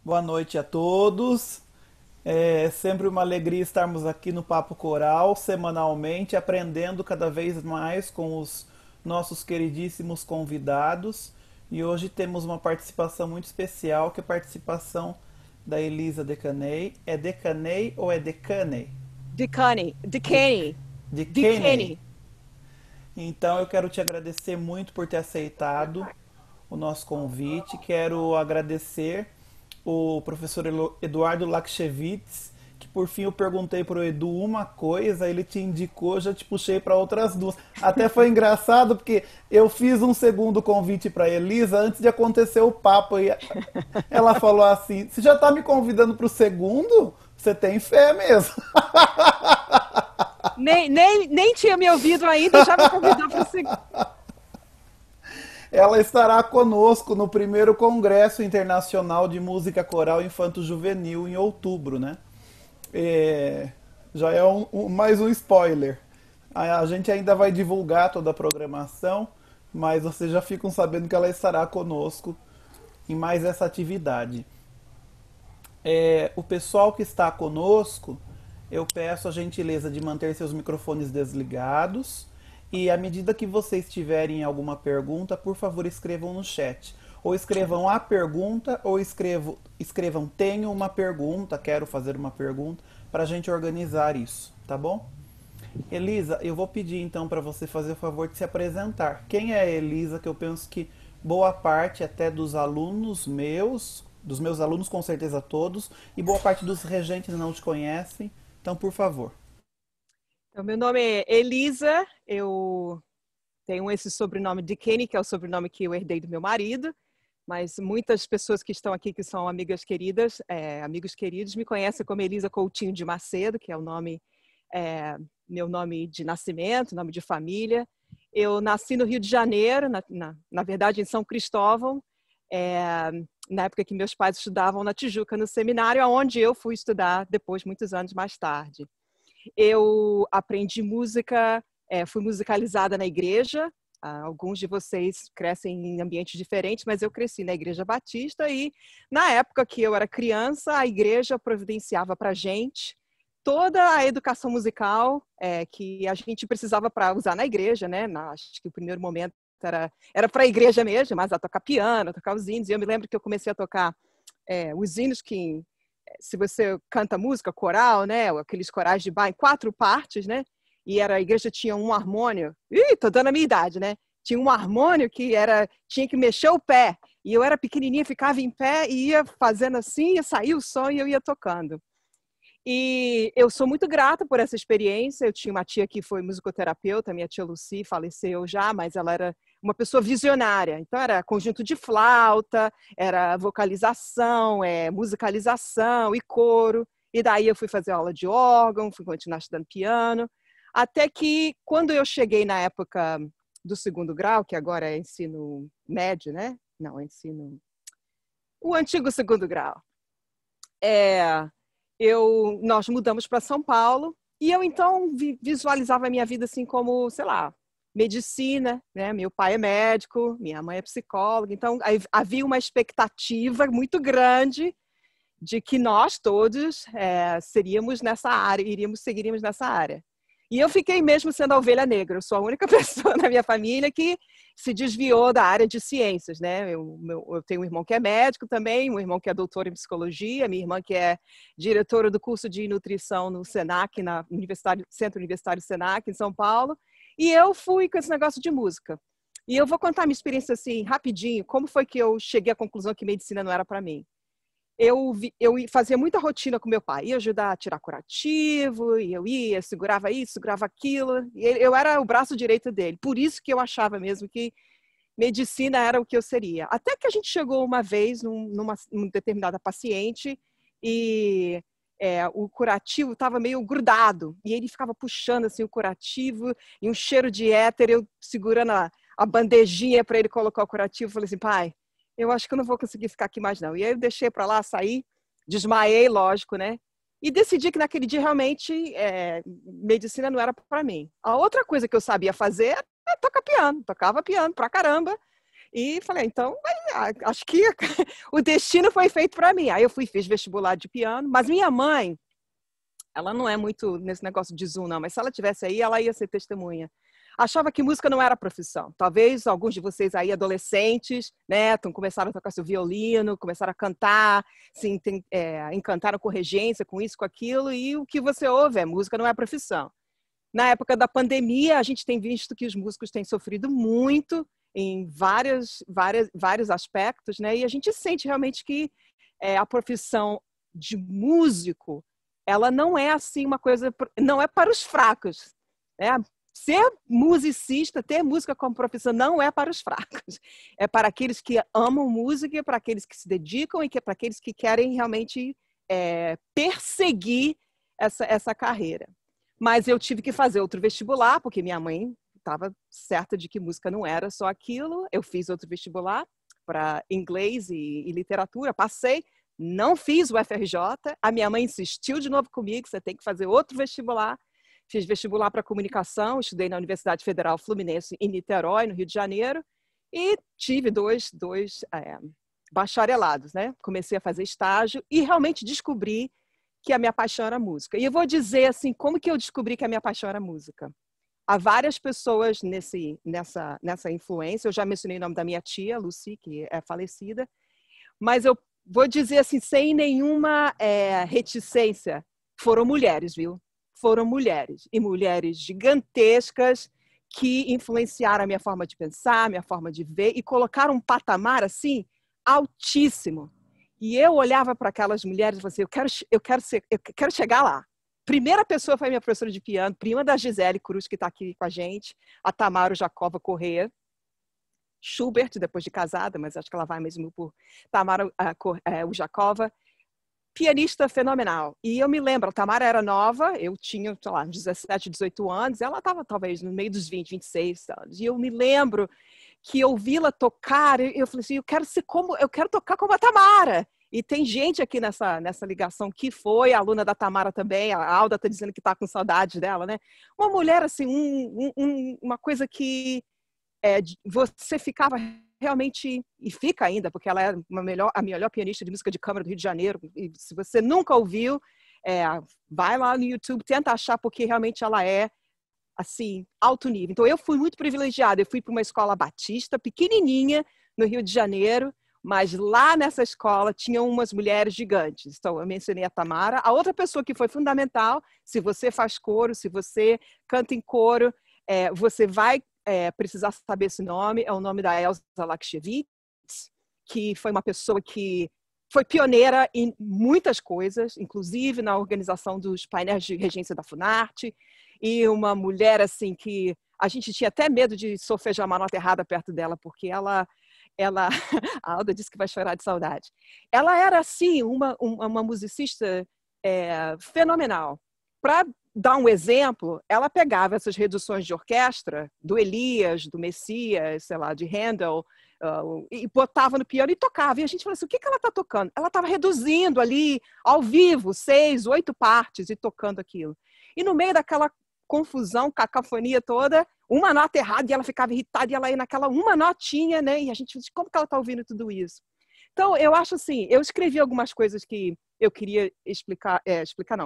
Boa noite a todos. É sempre uma alegria estarmos aqui no Papo Coral, semanalmente, aprendendo cada vez mais com os nossos queridíssimos convidados. E hoje temos uma participação muito especial, que é a participação da Elisa Decaney. É Decaney ou é Decaney? Decane, De, Decane, de Kenny. Decane. Então eu quero te agradecer muito por ter aceitado o nosso convite. Quero agradecer o professor Eduardo Lakshevitz, que por fim eu perguntei para o Edu uma coisa, ele te indicou, já te puxei para outras duas. Até foi engraçado porque eu fiz um segundo convite para Elisa antes de acontecer o papo e ela falou assim: "Você já está me convidando para o segundo? Você tem fé mesmo?" Nem tinha me ouvido ainda e já me convidou para o segundo. Ela estará conosco no primeiro Congresso Internacional de Música Coral Infanto-Juvenil em outubro, né? É, já é mais um spoiler. A gente ainda vai divulgar toda a programação, mas vocês já ficam sabendo que ela estará conosco em mais essa atividade. O pessoal que está conosco, eu peço a gentileza de manter seus microfones desligados e à medida que vocês tiverem alguma pergunta, por favor escrevam no chat. Ou escrevam a pergunta, ou escrevam tenho uma pergunta, quero fazer uma pergunta, para a gente organizar isso, tá bom? Elisa, eu vou pedir então para você fazer o favor de se apresentar. Quem é a Elisa? Que eu penso que boa parte até dos alunos meus, dos meus alunos com certeza todos, e boa parte dos regentes não te conhecem. Então, por favor. Então, meu nome é Elisa, eu tenho esse sobrenome Decane, que é o sobrenome que eu herdei do meu marido, mas muitas pessoas que estão aqui, que são amigas queridas, amigos queridos, me conhecem como Elisa Coutinho de Macedo, que é o nome, é, meu nome de nascimento, nome de família. Eu nasci no Rio de Janeiro, na verdade em São Cristóvão, é, na época que meus pais estudavam na Tijuca, no seminário, onde eu fui estudar depois, muitos anos mais tarde. Eu aprendi música, fui musicalizada na igreja. Alguns de vocês crescem em ambientes diferentes, mas eu cresci na Igreja Batista e, na época que eu era criança, a igreja providenciava para a gente toda a educação musical que a gente precisava para usar na igreja, né? Acho que o primeiro momento era para a igreja mesmo, mas a tocar piano, a tocar os hinos. E eu me lembro que eu comecei a tocar os hinos que se você canta música coral, né, aqueles corais de bar em 4 partes, né, e a igreja tinha um harmônio, tô dando a minha idade, né, tinha um harmônio que tinha que mexer o pé, e eu era pequenininha, ficava em pé e ia fazendo assim, ia sair o som e eu ia tocando. E eu sou muito grata por essa experiência. Eu tinha uma tia que foi musicoterapeuta, minha tia Lucy faleceu já, mas ela era uma pessoa visionária. Então era conjunto de flauta, era vocalização, musicalização e coro. E daí eu fui fazer aula de órgão, fui continuar estudando piano, até que quando eu cheguei na época do segundo grau, que agora é ensino médio, né? Não, é ensino o antigo segundo grau. É, nós mudamos para São Paulo e eu então visualizava a minha vida assim como, sei lá, medicina, né? Meu pai é médico, minha mãe é psicóloga, então havia uma expectativa muito grande de que nós todos seríamos nessa área, seguiríamos nessa área. E eu fiquei mesmo sendo a ovelha negra. Eu sou a única pessoa na minha família que se desviou da área de ciências, né? Eu tenho um irmão que é médico também, um irmão que é doutor em psicologia, minha irmã que é diretora do curso de nutrição no Senac, na Centro Universitário Senac, em São Paulo. E eu fui com esse negócio de música. E eu vou contar minha experiência assim, rapidinho, como foi que eu cheguei à conclusão que medicina não era para mim. Eu fazia muita rotina com meu pai, ia ajudar a tirar curativo, e eu ia, segurava isso, segurava aquilo, e eu era o braço direito dele. Por isso que eu achava mesmo que medicina era o que eu seria. Até que a gente chegou uma vez numa determinada paciente e o curativo estava meio grudado, e ele ficava puxando assim o curativo, e um cheiro de éter, eu segurando a bandejinha para ele colocar o curativo, falei assim, pai, eu acho que eu não vou conseguir ficar aqui mais não. E aí eu deixei para lá, saí, desmaiei, lógico, né? E decidi que naquele dia realmente medicina não era para mim. A outra coisa que eu sabia fazer era tocar piano, tocava piano pra caramba. E falei, então, acho que o destino foi feito para mim. Aí eu fiz vestibular de piano, mas minha mãe, ela não é muito nesse negócio de Zoom, não, mas se ela tivesse aí, ela ia ser testemunha. Achava que música não era profissão. Talvez alguns de vocês aí, adolescentes, né, começaram a tocar seu violino, começaram a cantar, encantaram com regência, com isso, com aquilo, e o que você ouve é música não é profissão. Na época da pandemia, a gente tem visto que os músicos têm sofrido muito em vários aspectos, né? E a gente sente realmente que a profissão de músico, ela não é assim uma coisa, não é para os fracos, né? Ser musicista, ter música como profissão, não é para os fracos. É para aqueles que amam música, para aqueles que se dedicam e para aqueles que querem realmente perseguir essa carreira. Mas eu tive que fazer outro vestibular, porque minha mãe estava certa de que música não era só aquilo. Eu fiz outro vestibular para inglês e literatura, passei, não fiz o FRJ. A minha mãe insistiu de novo comigo, você tem que fazer outro vestibular. Fiz vestibular para comunicação, estudei na Universidade Federal Fluminense em Niterói, no Rio de Janeiro, e tive dois bacharelados, né? Comecei a fazer estágio e realmente descobri que a minha paixão era música. E eu vou dizer assim, como que eu descobri que a minha paixão era música? Há várias pessoas nessa influência, eu já mencionei o nome da minha tia, Lucy, que é falecida, mas eu vou dizer assim, sem nenhuma reticência, foram mulheres, viu? Foram mulheres, e mulheres gigantescas que influenciaram a minha forma de pensar, a minha forma de ver, e colocaram um patamar assim, altíssimo. E eu olhava para aquelas mulheres e falava assim, eu quero chegar lá. Primeira pessoa foi minha professora de piano, prima da Gisele Cruz, que está aqui com a gente, a Tamara Jacova Corrêa, Schubert, depois de casada, mas acho que ela vai mesmo por Tamara Jacova, pianista fenomenal. E eu me lembro, a Tamara era nova, eu tinha, sei lá, 17, 18 anos, ela estava talvez no meio dos 20, 26 anos. E eu me lembro que eu vi-la tocar, eu falei assim, eu quero tocar como a Tamara. E tem gente aqui nessa ligação que foi aluna da Tamara também, a Alda está dizendo que está com saudade dela, né? Uma mulher, assim, uma coisa que você ficava realmente, e fica ainda, porque ela é a melhor pianista de música de câmara do Rio de Janeiro, e se você nunca ouviu, vai lá no YouTube, tenta achar, porque realmente ela é assim, alto nível. Então, eu fui muito privilegiada. Eu fui para uma escola batista, pequenininha, no Rio de Janeiro, mas lá nessa escola tinham umas mulheres gigantes. Então, eu mencionei a Tamara. A outra pessoa que foi fundamental, se você faz coro, se você canta em coro, você vai precisar saber esse nome, é o nome da Elsa Lakshevitz, que foi uma pessoa que foi pioneira em muitas coisas, inclusive na organização dos painéis de regência da Funarte, e uma mulher assim que a gente tinha até medo de solfejar uma nota errada perto dela, porque ela a Alda disse que vai chorar de saudade. Ela era assim uma musicista fenomenal. Para dar um exemplo, ela pegava essas reduções de orquestra do Elias, do Messias, sei lá, de Handel, e botava no piano e tocava. E a gente falou assim, o que ela está tocando? Ela estava reduzindo ali, ao vivo, 6, 8 partes e tocando aquilo. E no meio daquela confusão, cacofonia toda, uma nota errada e ela ficava irritada e ela ia naquela uma notinha, né? E a gente disse, como que ela está ouvindo tudo isso? Então, eu acho assim, eu escrevi algumas coisas que eu queria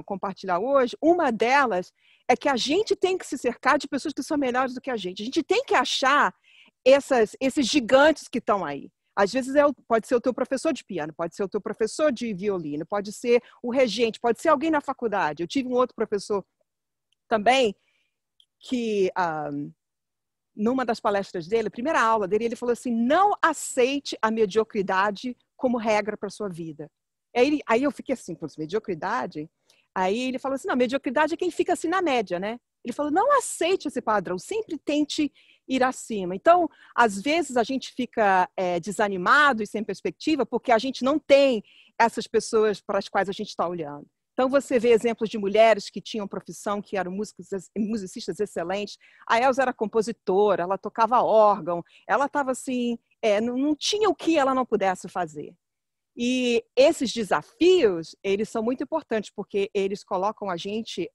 compartilhar hoje. Uma delas é que a gente tem que se cercar de pessoas que são melhores do que a gente. A gente tem que achar esses gigantes que estão aí. Às vezes pode ser o teu professor de piano, pode ser o teu professor de violino, pode ser o regente, pode ser alguém na faculdade. Eu tive um outro professor também que, numa das palestras dele, a primeira aula dele, ele falou assim, não aceite a mediocridade como regra para a sua vida. Aí eu fiquei assim, mediocridade? Aí ele falou assim, não, mediocridade é quem fica assim na média, né? Ele falou, não aceite esse padrão, sempre tente ir acima. Então, às vezes a gente fica desanimado e sem perspectiva porque a gente não tem essas pessoas para as quais a gente está olhando. Então, você vê exemplos de mulheres que tinham profissão, que eram musicistas excelentes. A Elza era compositora, ela tocava órgão, ela estava assim, não tinha o que ela não pudesse fazer. E esses desafios, eles são muito importantes, porque eles colocam a gente,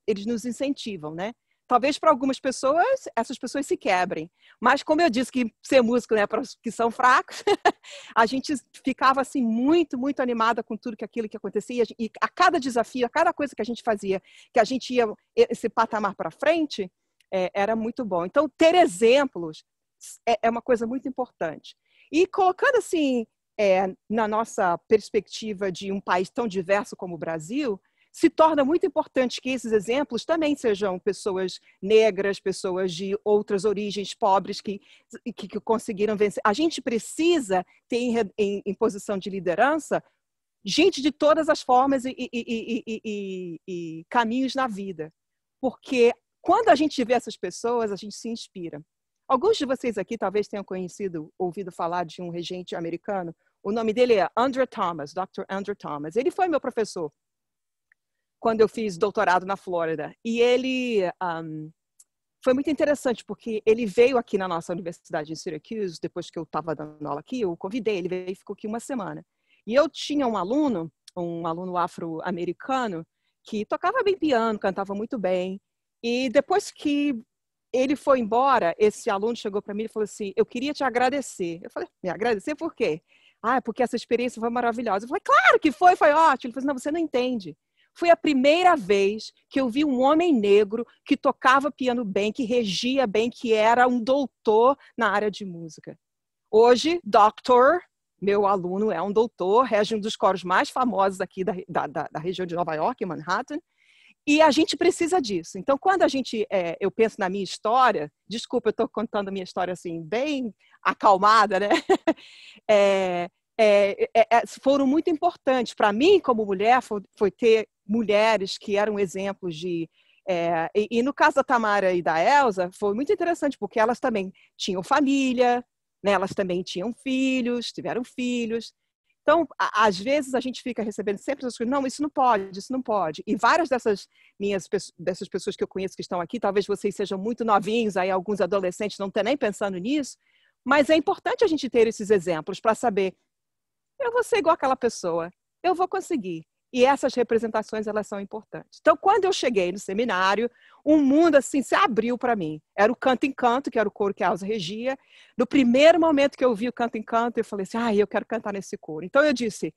eles nos incentivam, né? talvez para algumas pessoas, essas pessoas se quebrem. Mas como eu disse que ser músico, né, para os que são fracos, a gente ficava assim muito, muito animada com tudo aquilo que acontecia. E a cada desafio, a cada coisa que a gente fazia, que a gente ia esse patamar para frente, era muito bom. Então, ter exemplos é uma coisa muito importante. E colocando assim, na nossa perspectiva de um país tão diverso como o Brasil, se torna muito importante que esses exemplos também sejam pessoas negras, pessoas de outras origens, pobres, que conseguiram vencer. A gente precisa ter em posição de liderança gente de todas as formas e caminhos na vida. Porque quando a gente vê essas pessoas, a gente se inspira. Alguns de vocês aqui talvez tenham ouvido falar de um regente americano. O nome dele é Andrew Thomas, Dr. Andrew Thomas. Ele foi meu professor quando eu fiz doutorado na Flórida. E ele foi muito interessante, porque ele veio aqui na nossa universidade em Syracuse, depois que eu estava dando aula aqui, eu convidei, ele veio e ficou aqui uma semana. E eu tinha um aluno afro-americano, que tocava bem piano, cantava muito bem. E depois que ele foi embora, esse aluno chegou para mim e falou assim, eu queria te agradecer. Eu falei, me agradecer por quê? Porque essa experiência foi maravilhosa. Eu falei, claro que foi ótimo. Ele falou assim, não, você não entende. Foi a primeira vez que eu vi um homem negro que tocava piano bem, que regia bem, que era um doutor na área de música. Hoje, meu aluno é um doutor, rege um dos coros mais famosos aqui da região de Nova York, Manhattan, e a gente precisa disso. Então, quando eu penso na minha história, desculpa, eu estou contando a minha história assim, bem acalmada, né? Foram muito importantes. Para mim, como mulher, foi ter mulheres que eram exemplos de... E no caso da Tamara e da Elza, foi muito interessante, porque elas também tinham família, né? Elas também tinham filhos, tiveram filhos. Então, às vezes, a gente fica recebendo sempre essas coisas, não, isso não pode, isso não pode. E várias dessas pessoas que eu conheço que estão aqui, talvez vocês sejam muito novinhos, aí alguns adolescentes não estão nem pensando nisso, mas é importante a gente ter esses exemplos para saber, eu vou ser igual aquela pessoa, eu vou conseguir. E essas representações, elas são importantes. Então, quando eu cheguei no seminário, um mundo assim se abriu para mim. Era o Canto em Canto, que era o coro que a Elza regia. No primeiro momento que eu vi o Canto em Canto, eu falei assim, eu quero cantar nesse coro. Então, eu disse,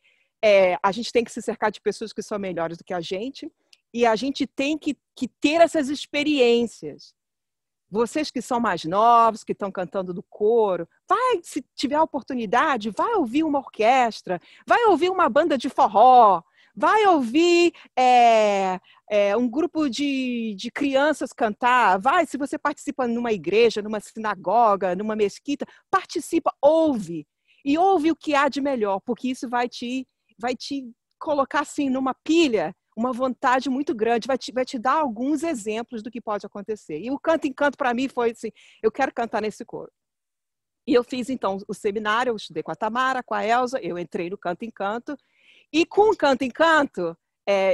a gente tem que se cercar de pessoas que são melhores do que a gente, e a gente tem que ter essas experiências. Vocês que são mais novos, que estão cantando do coro, se tiver a oportunidade, vai ouvir uma orquestra, vai ouvir uma banda de forró, vai ouvir um grupo de crianças cantar, se você participa numa igreja, numa sinagoga, numa mesquita, participa, ouve. E ouve o que há de melhor, porque isso vai te colocar assim numa pilha, uma vontade muito grande, vai te dar alguns exemplos do que pode acontecer. E o Canto em Canto, para mim, foi assim, eu quero cantar nesse coro. E eu fiz, então, o seminário, eu estudei com a Tamara, com a Elza, eu entrei no Canto em Canto, e com o Canto em Canto,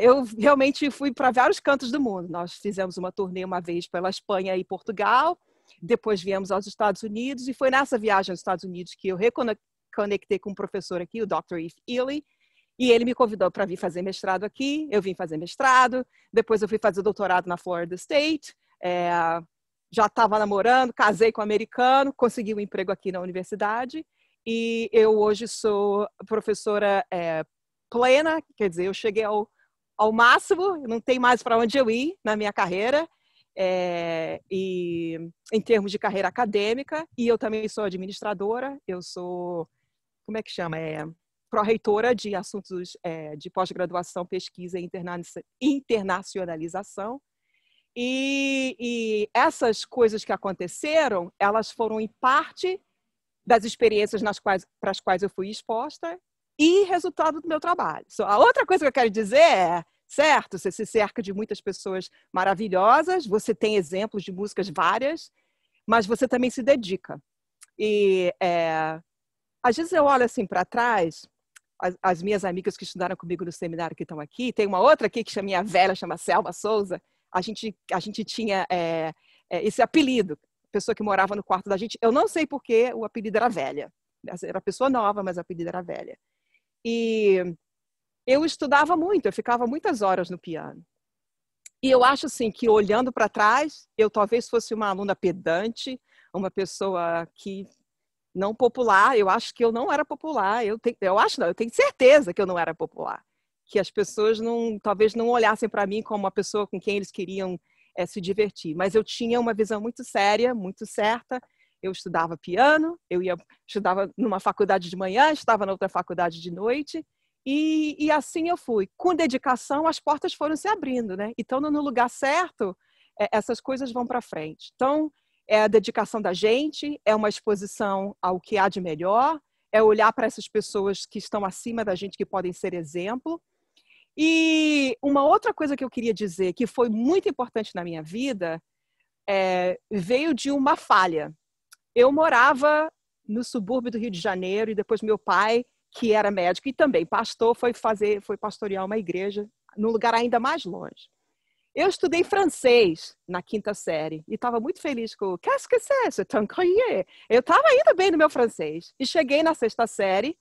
eu realmente fui para vários cantos do mundo. Nós fizemos uma turnê uma vez pela Espanha e Portugal, depois viemos aos Estados Unidos, e foi nessa viagem aos Estados Unidos que eu reconectei com um professor aqui, o Dr. Eve Ely, e ele me convidou para vir fazer mestrado aqui, eu vim fazer mestrado, depois eu fui fazer doutorado na Florida State, já estava namorando, casei com um americano, consegui um emprego aqui na universidade, e eu hoje sou professora plena, quer dizer, eu cheguei ao máximo, não tem mais para onde eu ir na minha carreira, e em termos de carreira acadêmica, e eu também sou administradora, eu sou, como é que chama? Pró-reitora de assuntos de pós-graduação, pesquisa e internacionalização. E essas coisas que aconteceram, elas foram em parte das experiências para as quais eu fui exposta e resultado do meu trabalho. A outra coisa que eu quero dizer certo, você se cerca de muitas pessoas maravilhosas, você tem exemplos de músicas várias, mas você também se dedica. E às vezes eu olho assim para trás, as minhas amigas que estudaram comigo no seminário que estão aqui, tem uma outra aqui que minha velha chama Selma Souza, a gente tinha esse apelido, pessoa que morava no quarto da gente, eu não sei porque o apelido era velha, era pessoa nova, mas o apelido era velha. E eu estudava muito, eu ficava muitas horas no piano. E eu acho assim que olhando para trás, eu talvez fosse uma aluna pedante, uma pessoa que não popular. Eu acho que eu não era popular. Eu tenho certeza que eu não era popular. Que as pessoas talvez não olhassem para mim como uma pessoa com quem eles queriam se divertir. Mas eu tinha uma visão muito séria, muito certa. Eu estudava piano, estudava numa faculdade de manhã, estava na outra faculdade de noite. E assim eu fui. Com dedicação, as portas foram se abrindo, né? Então, no lugar certo, essas coisas vão para frente. Então, é a dedicação da gente, é uma exposição ao que há de melhor, é olhar para essas pessoas que estão acima da gente, que podem ser exemplo. E uma outra coisa que eu queria dizer, que foi muito importante na minha vida, veio de uma falha. Eu morava no subúrbio do Rio de Janeiro e depois meu pai, que era médico e também pastor, foi pastorear uma igreja num lugar ainda mais longe. Eu estudei francês na 5ª série e estava muito feliz com qu'est-ce que c'est ce tancrier? Eu estava indo bem no meu francês e cheguei na 6ª série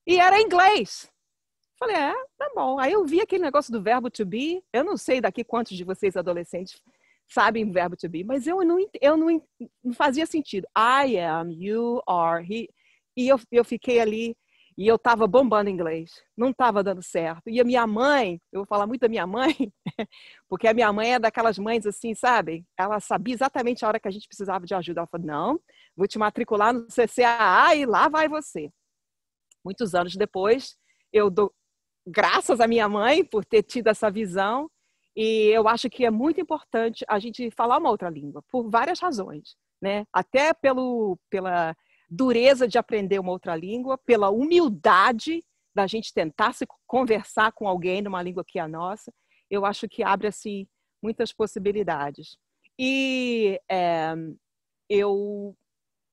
e era inglês. Falei, tá bom. Aí eu vi aquele negócio do verbo to be. Eu não sei daqui quantos de vocês adolescentes sabem o verbo to be, mas não fazia sentido. I am, you are, he. E eu fiquei ali. E eu estava bombando inglês, não estava dando certo. E a minha mãe, eu vou falar muito da minha mãe, porque a minha mãe é daquelas mães assim, sabe? Ela sabia exatamente a hora que a gente precisava de ajuda. Ela falou, não, vou te matricular no CCAA e lá vai você. Muitos anos depois, eu dou graças à minha mãe por ter tido essa visão. E eu acho que é muito importante a gente falar uma outra língua, por várias razões, né? Até pela dureza de aprender uma outra língua, pela humildade da gente tentar se conversar com alguém numa língua que é a nossa. Eu acho que abre assim muitas possibilidades. E eu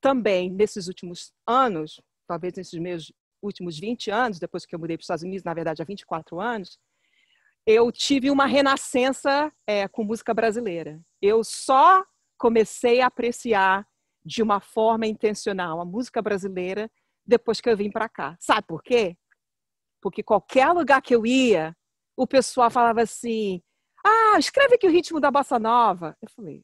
também, nesses últimos anos, talvez nesses meus últimos 20 anos, depois que eu mudei para os Estados Unidos, na verdade há 24 anos, eu tive uma renascença com música brasileira. Eu só comecei a apreciar de uma forma intencional a música brasileira depois que eu vim para cá. Sabe por quê? Porque qualquer lugar que eu ia, o pessoal falava assim, escreve aqui o ritmo da bossa nova. Eu falei,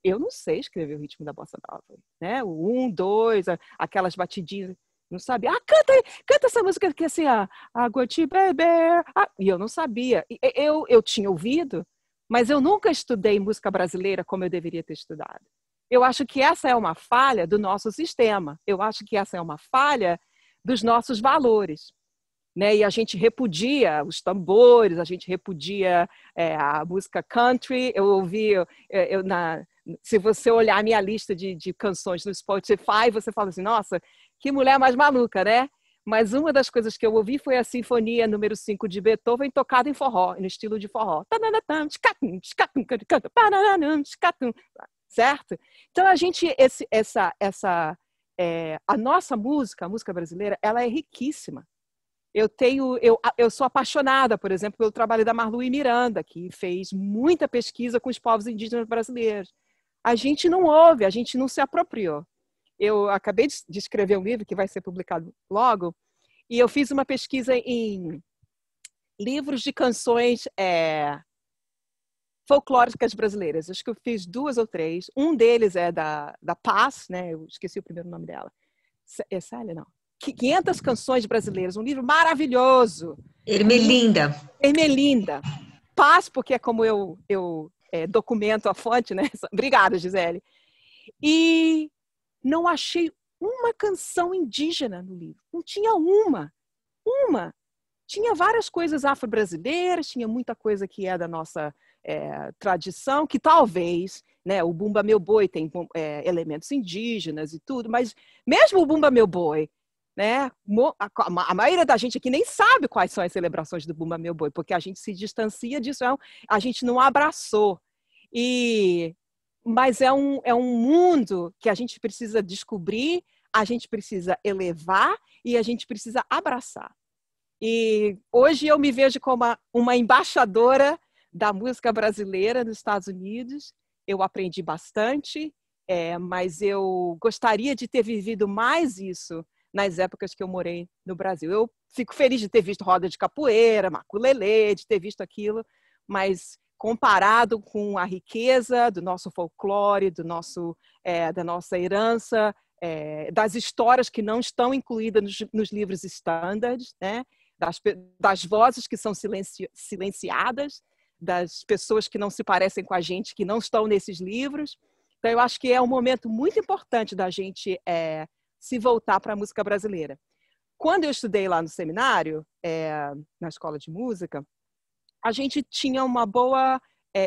eu não sei escrever o ritmo da bossa nova. Né? O 1, 2, aquelas batidinhas, não sabia. Canta essa música que assim, água de beber. E eu não sabia. Eu tinha ouvido, mas eu nunca estudei música brasileira como eu deveria ter estudado. Eu acho que essa é uma falha do nosso sistema. Eu acho que essa é uma falha dos nossos valores. Né? E a gente repudia os tambores, a gente repudia a música country. Eu ouvi, se você olhar a minha lista de canções no Spotify, você fala assim, nossa, que mulher mais maluca, né? Mas uma das coisas que eu ouvi foi a Sinfonia número 5 de Beethoven tocada em forró, no estilo de forró. Certo? Então, a gente, a nossa música, a música brasileira, ela é riquíssima. Eu sou apaixonada, por exemplo, pelo trabalho da Marlui Miranda, que fez muita pesquisa com os povos indígenas brasileiros. A gente não ouve, a gente não se apropriou. Eu acabei de escrever um livro que vai ser publicado logo, e eu fiz uma pesquisa em livros de canções folclóricas brasileiras. Acho que eu fiz 2 ou 3. Um deles é da Paz, né? Eu esqueci o primeiro nome dela. É Célia? Não. 500 canções brasileiras. Um livro maravilhoso. Ermelinda. Ermelinda. Paz, porque é como eu documento a fonte, né? Obrigada, Gisele. E não achei uma canção indígena no livro. Não tinha uma. Tinha várias coisas afro-brasileiras, tinha muita coisa que é da nossa tradição, que talvez, né, o Bumba Meu Boi tem elementos indígenas e tudo, mas mesmo o Bumba Meu Boi, né, a maioria da gente aqui nem sabe quais são as celebrações do Bumba Meu Boi, porque a gente se distancia disso, a gente não abraçou. Mas é um mundo que a gente precisa descobrir, a gente precisa elevar e a gente precisa abraçar. E hoje eu me vejo como uma embaixadora da música brasileira nos Estados Unidos. Eu aprendi bastante, mas eu gostaria de ter vivido mais isso nas épocas que eu morei no Brasil. Eu fico feliz de ter visto roda de capoeira, maculelê, de ter visto aquilo, mas comparado com a riqueza do nosso folclore, da nossa herança, das histórias que não estão incluídas nos livros standards, né? Das vozes que são silenciadas, das pessoas que não se parecem com a gente, que não estão nesses livros. Então, eu acho que é um momento muito importante da gente se voltar para a música brasileira. Quando eu estudei lá no seminário, na escola de música, a gente tinha uma boa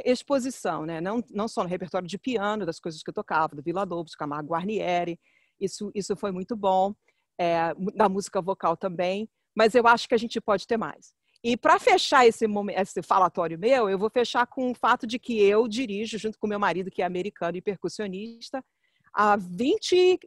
exposição, né? Não só no repertório de piano, das coisas que eu tocava, do Villa-Lobos, Camargo Guarnieri, isso foi muito bom, da música vocal também, mas eu acho que a gente pode ter mais. E para fechar esse falatório meu, eu vou fechar com o fato de que eu dirijo, junto com meu marido, que é americano e percussionista, há 20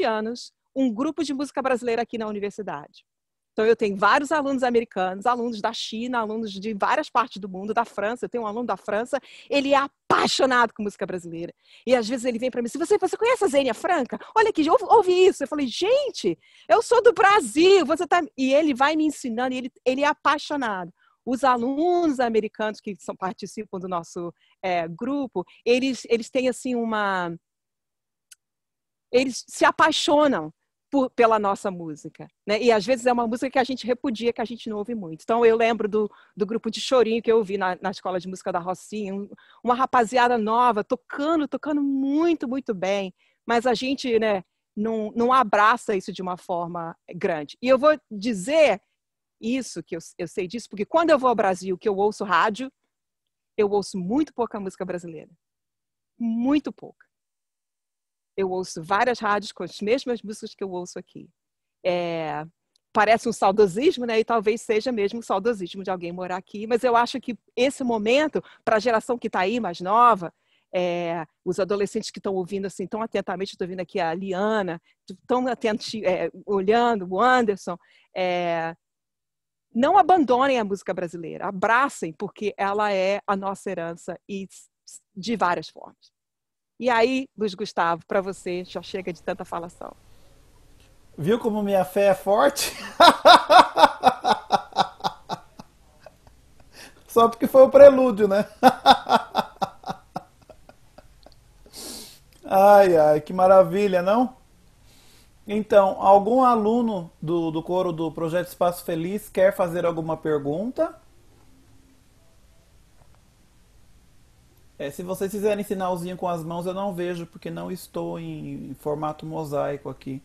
anos, um grupo de música brasileira aqui na universidade. Então, eu tenho vários alunos americanos, alunos da China, alunos de várias partes do mundo, da França. Eu tenho um aluno da França, ele é apaixonado com música brasileira. E, às vezes, ele vem para mim, você conhece a Zênia Franca? Olha aqui, ouve isso. Eu falei, gente, eu sou do Brasil. E ele vai me ensinando, e ele é apaixonado. Os alunos americanos que participam do nosso grupo, eles têm, assim, eles se apaixonam pela nossa música, né? E às vezes é uma música que a gente repudia, que a gente não ouve muito. Então eu lembro do grupo de chorinho que eu ouvi na escola de música da Rocinha, uma rapaziada nova tocando muito, muito bem, mas a gente, né, não abraça isso de uma forma grande. E eu vou dizer isso, que eu sei disso, porque quando eu vou ao Brasil, que eu ouço rádio, eu ouço muito pouca música brasileira. Muito pouca. Eu ouço várias rádios com as mesmas músicas que eu ouço aqui. Parece um saudosismo, né? E talvez seja mesmo um saudosismo de alguém morar aqui, mas eu acho que esse momento, para a geração que está aí, mais nova, os adolescentes que estão ouvindo assim tão atentamente, estou ouvindo aqui a Liana, tão atentos, olhando o Anderson, não abandonem a música brasileira, abracem, porque ela é a nossa herança e de várias formas. E aí, Luiz Gustavo, para você, já chega de tanta falação. Viu como minha fé é forte? Só porque foi o prelúdio, né? Ai, ai, que maravilha, não? Então, algum aluno do coro do Projeto Espaço Feliz quer fazer alguma pergunta? Se vocês fizerem sinalzinho com as mãos, eu não vejo, porque não estou em formato mosaico aqui.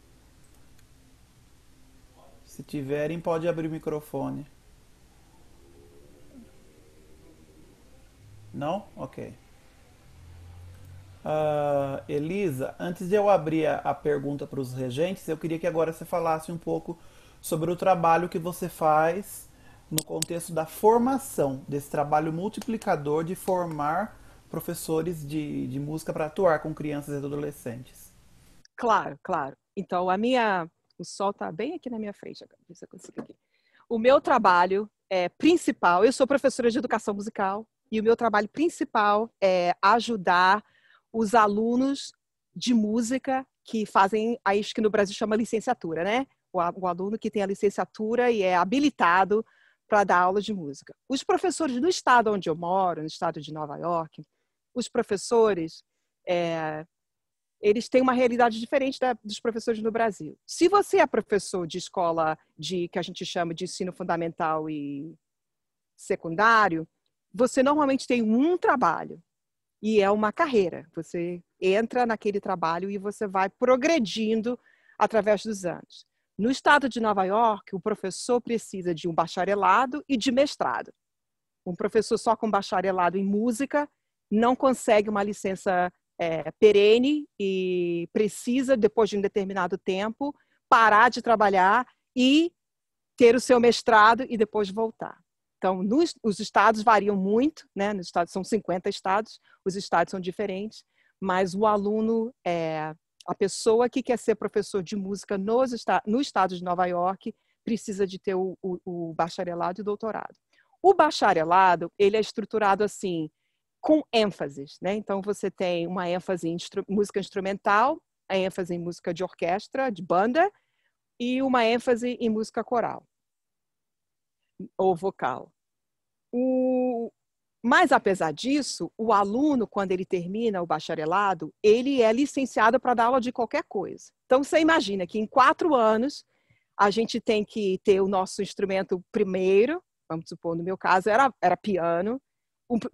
Se tiverem, pode abrir o microfone. Não? Ok. Elisa, antes de eu abrir a pergunta para os regentes, eu queria que agora você falasse um pouco sobre o trabalho que você faz no contexto da formação, desse trabalho multiplicador de formar professores de música para atuar com crianças e adolescentes. Claro, claro. Então, o sol está bem aqui na minha frente agora. Deixa eu conseguir aqui. O meu trabalho principal, eu sou professora de educação musical, e o meu trabalho principal é ajudar os alunos de música que fazem, acho que no Brasil chama licenciatura, né? O aluno que tem a licenciatura e é habilitado para dar aula de música. Os professores do estado onde eu moro, no estado de Nova York, os professores, eles têm uma realidade diferente dos professores no Brasil. Se você é professor de escola que a gente chama de ensino fundamental e secundário, você normalmente tem um trabalho e é uma carreira. Você entra naquele trabalho e você vai progredindo através dos anos. No estado de Nova York, o professor precisa de um bacharelado e de mestrado. Um professor só com bacharelado em música não consegue uma licença perene e precisa, depois de um determinado tempo, parar de trabalhar e ter o seu mestrado e depois voltar. Então, os estados variam muito, né? Nos estados são 50 estados, os estados são diferentes, mas o aluno, a pessoa que quer ser professor de música no estado de Nova York, precisa de ter o bacharelado e o doutorado. O bacharelado, ele é estruturado assim, com ênfases, né? Então, você tem uma ênfase em música instrumental, a ênfase em música de orquestra, de banda, e uma ênfase em música coral ou vocal. Mas, apesar disso, o aluno, quando ele termina o bacharelado, ele é licenciado para dar aula de qualquer coisa. Então, você imagina que em 4 anos, a gente tem que ter o nosso instrumento primeiro, vamos supor, no meu caso era piano,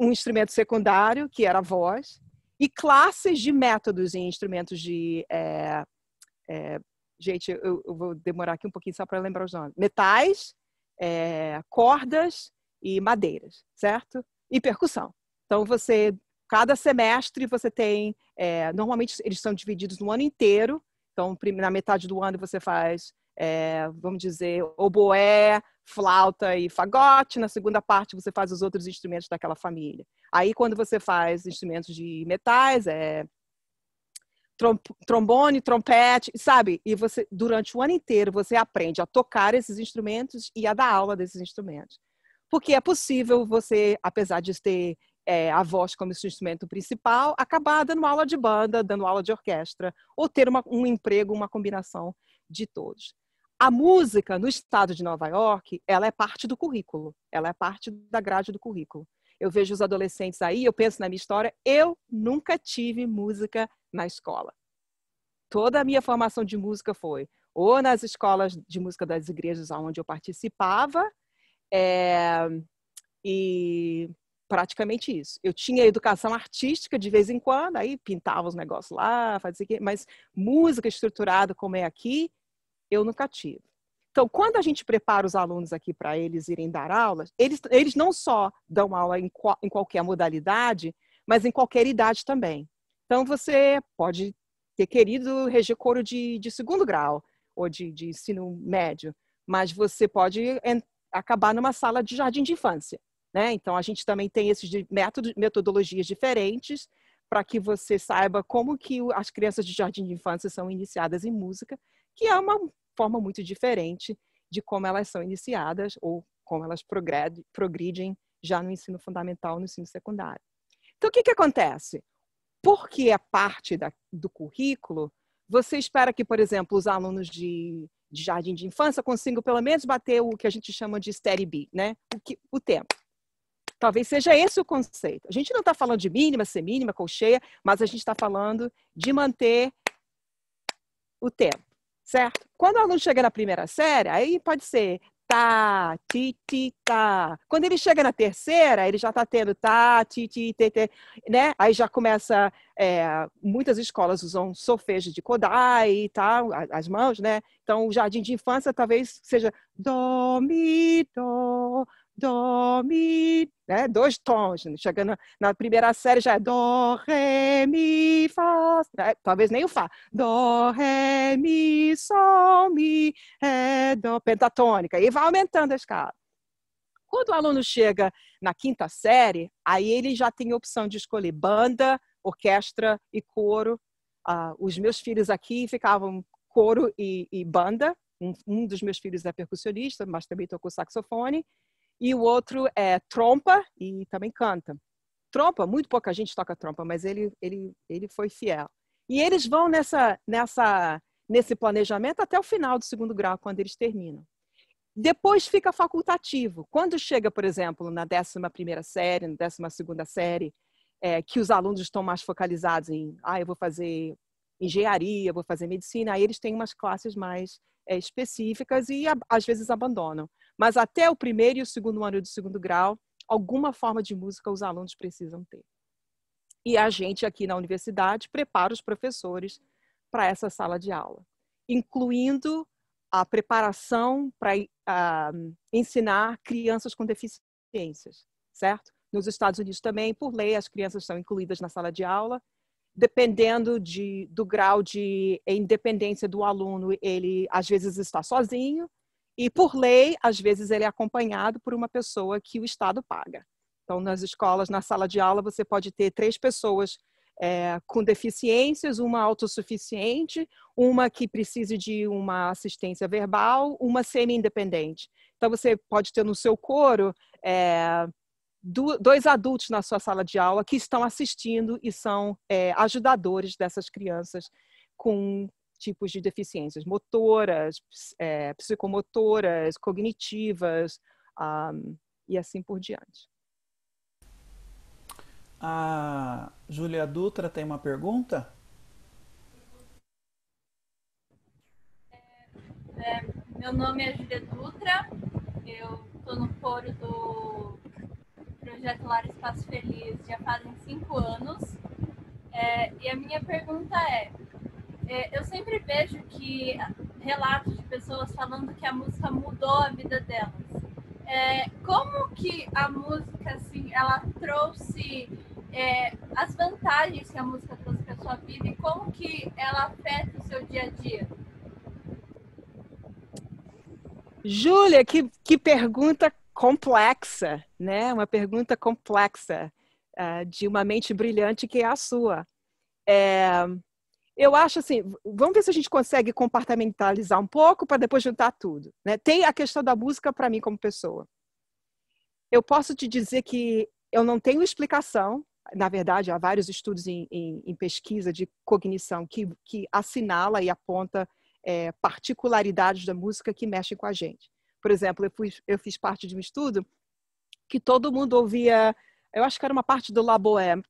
um instrumento secundário, que era voz, e classes de métodos em instrumentos de... gente, eu vou demorar aqui um pouquinho só para lembrar os nomes. Metais, cordas e madeiras, certo? E percussão. Então, cada semestre você tem... normalmente, eles são divididos no ano inteiro. Então, na metade do ano você faz, vamos dizer, oboé, flauta e fagote. Na segunda parte você faz os outros instrumentos daquela família. Aí, quando você faz instrumentos de metais, trombone, trompete, sabe? E você, durante o ano inteiro, você aprende a tocar esses instrumentos e a dar aula desses instrumentos. Porque é possível você, apesar de ter a voz como seu instrumento principal, acabar dando aula de banda, dando aula de orquestra, ou ter um emprego, uma combinação de todos. A música no estado de Nova York, ela é parte do currículo, ela é parte da grade do currículo. Eu vejo os adolescentes aí, eu penso na minha história, eu nunca tive música na escola. Toda a minha formação de música foi ou nas escolas de música das igrejas onde eu participava, e praticamente isso. Eu tinha educação artística de vez em quando, aí pintava os negócios lá, fazia aqui, mas música estruturada como é aqui, eu nunca tive. Então, quando a gente prepara os alunos aqui para eles irem dar aulas, eles não só dão aula em qualquer modalidade, mas em qualquer idade também. Então, você pode ter querido reger coro de segundo grau ou de ensino médio, mas você pode acabar numa sala de jardim de infância, né? Então, a gente também tem esses metodologias diferentes para que você saiba como que as crianças de jardim de infância são iniciadas em música, que é uma forma muito diferente de como elas são iniciadas ou como elas progridem já no ensino fundamental, no ensino secundário. Então, o que acontece? Porque é parte do currículo, você espera que, por exemplo, os alunos de jardim de infância consigam pelo menos bater o que a gente chama de steady beat, né? O tempo. Talvez seja esse o conceito. A gente não está falando de mínima, semínima, colcheia, mas a gente está falando de manter o tempo, certo? Quando o aluno chega na primeira série, aí pode ser tá, ti, ti, tá. Quando ele chega na terceira, ele já está tendo tá, ti, ti, te, te, né? Aí já começa, muitas escolas usam solfejo de Kodai, tá? As mãos, né? Então, o jardim de infância talvez seja dó, mi, dó, mi, né? 2 tons. Chegando na primeira série já é dó, ré, mi, fá, né? Talvez nem o fá. Dó, ré, mi, sol, mi, ré, dó, pentatônica. E vai aumentando a escala. Quando o aluno chega na 5ª série, aí ele já tem a opção de escolher banda, orquestra e coro. Os meus filhos aqui ficavam coro e banda. Um dos meus filhos é percussionista, mas também tocou saxofone. E o outro é trompa e também canta. Trompa, muito pouca gente toca trompa, mas ele foi fiel. E eles vão nesse planejamento até o final do 2º grau, quando eles terminam. Depois fica facultativo. Quando chega, por exemplo, na 11ª série, na 12ª série, que os alunos estão mais focalizados em eu vou fazer engenharia, vou fazer medicina, aí eles têm umas classes mais específicas e às vezes abandonam. Mas até o 1º e o 2º ano do 2º grau, alguma forma de música os alunos precisam ter. E a gente aqui na universidade prepara os professores para essa sala de aula, incluindo a preparação para ensinar crianças com deficiências, certo? Nos Estados Unidos também, por lei, as crianças são incluídas na sala de aula. Dependendo do grau de independência do aluno, ele às vezes está sozinho e, por lei, às vezes ele é acompanhado por uma pessoa que o Estado paga. Então, nas escolas, na sala de aula, você pode ter 3 pessoas com deficiências, uma autossuficiente, uma que precise de uma assistência verbal, uma semi-independente. Então, você pode ter no seu coro 2 adultos na sua sala de aula que estão assistindo e são ajudadores dessas crianças com tipos de deficiências motoras, psicomotoras, cognitivas, e assim por diante. A Júlia Dutra tem uma pergunta? Meu nome é Júlia Dutra, eu estou no foro do Projeto Lar Espaço Feliz já fazem 5 anos. E a minha pergunta eu sempre vejo que relatos de pessoas falando que a música mudou a vida delas. Como que a música, assim, ela trouxe as vantagens que a música trouxe para a sua vida e como que ela afeta o seu dia a dia? Júlia, que pergunta complexa, né? Uma pergunta complexa, de uma mente brilhante que é a sua. Eu acho assim, vamos ver se a gente consegue compartimentalizar um pouco para depois juntar tudo, né? Tem a questão da música para mim como pessoa. Eu posso te dizer que eu não tenho explicação. Na verdade, há vários estudos em pesquisa de cognição que assinala e aponta particularidades da música que mexem com a gente. Por exemplo, eu fiz parte de um estudo que todo mundo ouvia, eu acho que era uma parte do La Bohème,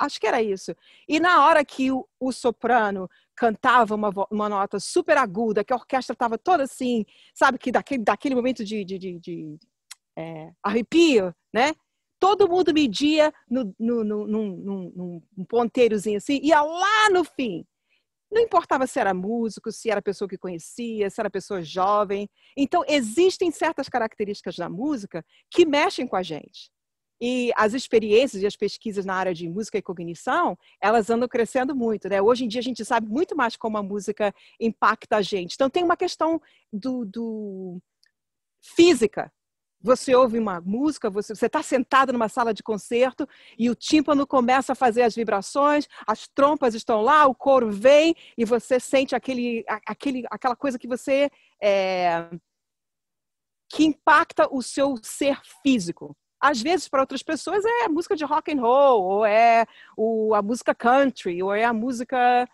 acho que era isso. E na hora que o soprano cantava uma nota super aguda, que a orquestra estava toda assim, sabe, que daquele momento de arrepio, né? Todo mundo media num ponteirozinho assim, ia lá no fim. Não importava se era músico, se era pessoa que conhecia, se era pessoa jovem. Então, existem certas características da música que mexem com a gente. E as experiências e as pesquisas na área de música e cognição, elas andam crescendo muito, né? Hoje em dia a gente sabe muito mais como a música impacta a gente. Então, tem uma questão do física. Você ouve uma música, você está sentado numa sala de concerto e o tímpano começa a fazer as vibrações, as trompas estão lá, o coro vem e você sente aquela coisa que você que impacta o seu ser físico. Às vezes, para outras pessoas, é música de rock and roll, ou a música country, ou é a música,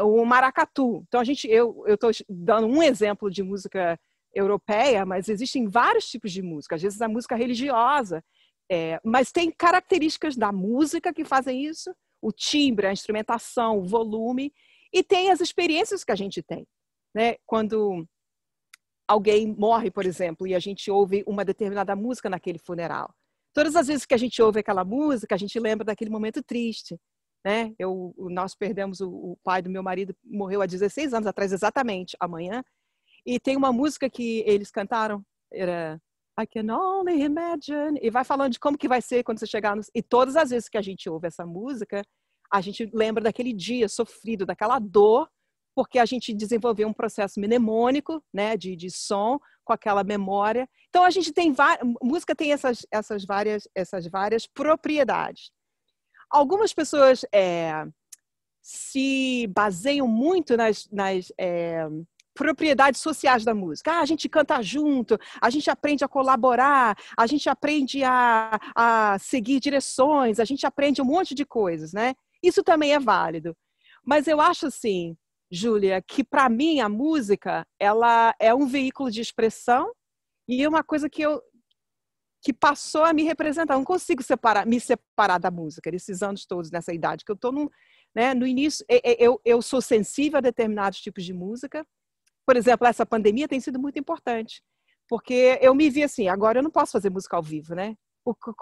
o maracatu. Então, eu estou dando um exemplo de música europeia, mas existem vários tipos de música. Às vezes, a música religiosa, mas tem características da música que fazem isso, o timbre, a instrumentação, o volume, e tem as experiências que a gente tem, né? Quando alguém morre, por exemplo, e a gente ouve uma determinada música naquele funeral. Todas as vezes que a gente ouve aquela música, a gente lembra daquele momento triste, né? Nós perdemos o pai do meu marido, morreu há 16 anos atrás, exatamente, amanhã. E tem uma música que eles cantaram, era I Can Only Imagine, e vai falando de como que vai ser quando você chegar E todas as vezes que a gente ouve essa música, a gente lembra daquele dia sofrido, daquela dor, porque a gente desenvolveu um processo mnemônico, né, de som, com aquela memória. Então, a gente tem música tem essas várias propriedades. Algumas pessoas se baseiam muito nas propriedades sociais da música. A gente canta junto, a gente aprende a colaborar, a gente aprende a seguir direções, a gente aprende um monte de coisas, né? Isso também é válido. Mas eu acho assim, Júlia, que para mim a música ela é um veículo de expressão e uma coisa que passou a me representar. Eu não consigo me separar da música nesses anos todos, nessa idade que eu estou no início. Eu sou sensível a determinados tipos de música. Por exemplo, essa pandemia tem sido muito importante, porque eu me vi assim, agora eu não posso fazer música ao vivo, né?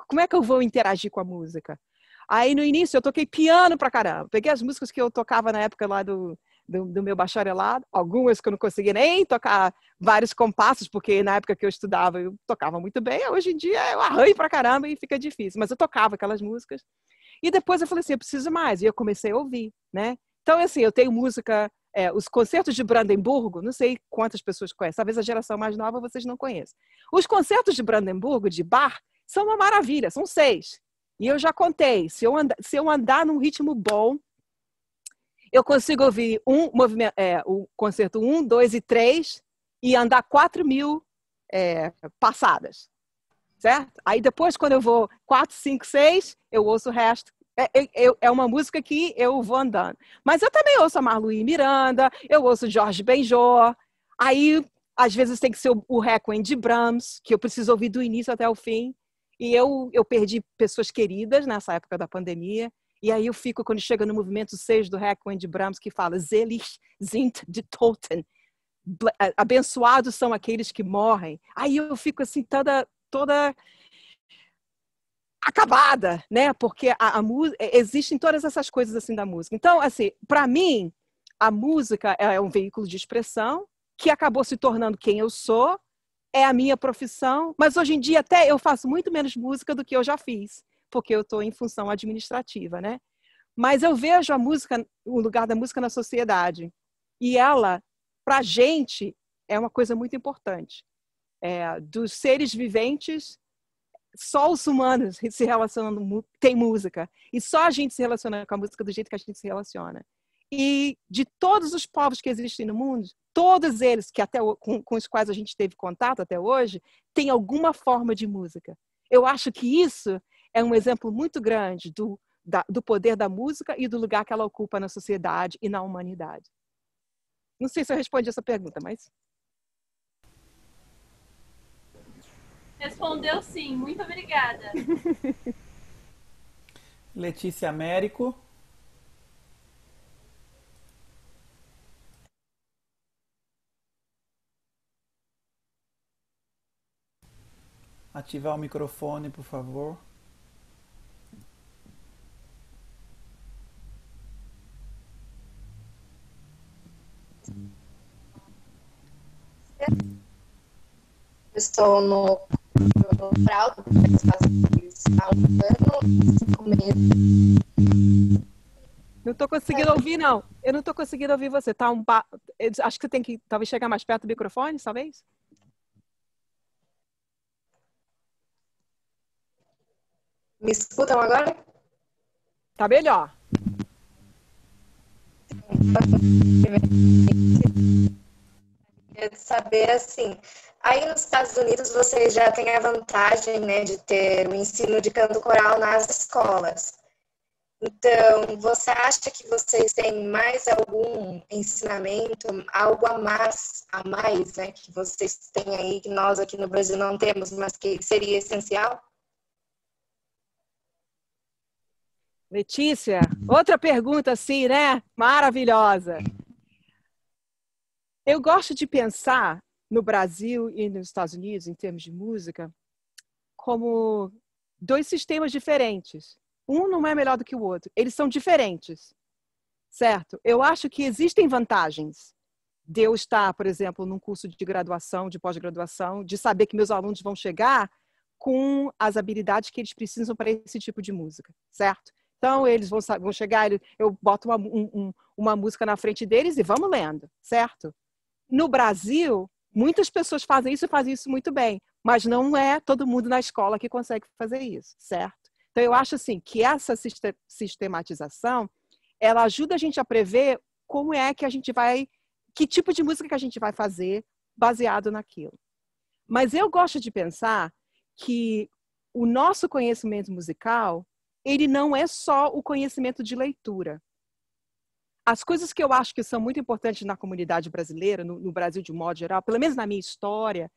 Como é que eu vou interagir com a música? Aí, no início, eu toquei piano pra caramba. Peguei as músicas que eu tocava na época lá do meu bacharelado, algumas que eu não conseguia nem tocar vários compassos, porque na época que eu estudava eu tocava muito bem, hoje em dia eu arranho pra caramba e fica difícil, mas eu tocava aquelas músicas. E depois eu falei assim, eu preciso mais, e eu comecei a ouvir, né? Então, assim, eu tenho música, os concertos de Brandemburgo, não sei quantas pessoas conhecem, talvez a geração mais nova vocês não conheçam. Os concertos de Brandemburgo, de Bach, são uma maravilha, são 6. E eu já contei, se eu andar num ritmo bom, eu consigo ouvir o concerto 1, 2 e 3 e andar 4.000 passadas, certo? Aí depois, quando eu vou 4, 5, 6, eu ouço o resto. É uma música que eu vou andando. Mas eu também ouço a Marluí Miranda, eu ouço Jorge Benjor. Aí, às vezes, tem que ser o Requiem de Brahms, que eu preciso ouvir do início até o fim. E eu perdi pessoas queridas nessa época da pandemia. E aí eu fico, quando chega no movimento 6 do Requiem de Brahms, que fala Selig sind die Toten, abençoados são aqueles que morrem. Aí eu fico assim, toda acabada, né? Porque a música, existem todas essas coisas assim da música. Então, assim, para mim, a música é um veículo de expressão que acabou se tornando quem eu sou, é a minha profissão, mas hoje em dia até eu faço muito menos música do que eu já fiz, porque eu estou em função administrativa, né? Mas eu vejo a música, o lugar da música na sociedade, e ela, para a gente, é uma coisa muito importante. Dos seres viventes, só os humanos se relacionando tem música, e só a gente se relaciona com a música do jeito que a gente se relaciona. E de todos os povos que existem no mundo, todos eles que com os quais a gente teve contato até hoje, têm alguma forma de música. Eu acho que isso é um exemplo muito grande do poder da música e do lugar que ela ocupa na sociedade e na humanidade. Não sei se eu respondi essa pergunta, mas... Respondeu sim, muito obrigada. Letícia Américo. Ativar o microfone, por favor. Estou no fraude, há um ano e 5 meses. Não estou conseguindo ouvir, não. Eu não estou conseguindo ouvir você. Acho que você tem que talvez chegar mais perto do microfone, talvez? Me escutam agora? Tá melhor. Queria saber, assim, aí nos Estados Unidos vocês já têm a vantagem, né, de ter o ensino de canto coral nas escolas. Então, você acha que vocês têm mais algum ensinamento, algo a mais, né, que vocês têm aí, que nós aqui no Brasil não temos, mas que seria essencial? Letícia, outra pergunta assim, né? Maravilhosa. Eu gosto de pensar no Brasil e nos Estados Unidos, em termos de música, como dois sistemas diferentes. Um não é melhor do que o outro. Eles são diferentes, certo? Eu acho que existem vantagens de eu estar, por exemplo, num curso de graduação, de pós-graduação, de saber que meus alunos vão chegar com as habilidades que eles precisam para esse tipo de música, certo? Então, eles vão chegar, eu boto uma música na frente deles e vamos lendo, certo? No Brasil, muitas pessoas fazem isso muito bem, mas não é todo mundo na escola que consegue fazer isso, certo? Então, eu acho assim, que essa sistematização, ela ajuda a gente a prever como é que a gente vai, que tipo de música que a gente vai fazer baseado naquilo. Mas eu gosto de pensar que o nosso conhecimento musical, ele não é só o conhecimento de leitura. As coisas que eu acho que são muito importantes na comunidade brasileira, no Brasil de modo geral, pelo menos na minha história,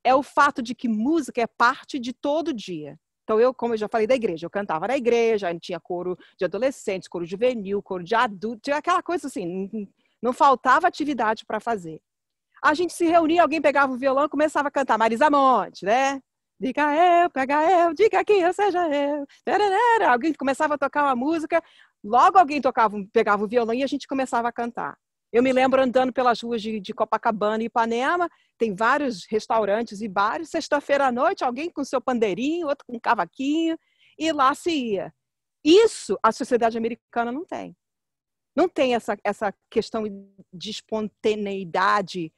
é o fato de que música é parte de todo dia. Então, como eu já falei da igreja, eu cantava na igreja, aí tinha coro de adolescentes, coro juvenil, coro de adulto, tinha aquela coisa assim, não faltava atividade para fazer. A gente se reunia, alguém pegava o violão e começava a cantar Marisa Monte, né? Diga eu, pega eu, diga que eu seja eu. Alguém começava a tocar uma música, logo alguém pegava o violão e a gente começava a cantar. Eu me lembro andando pelas ruas de Copacabana e Ipanema, tem vários restaurantes e bares, sexta-feira à noite, alguém com seu pandeirinho, outro com cavaquinho, e lá se ia. Isso a sociedade americana não tem. Não tem essa questão de espontaneidade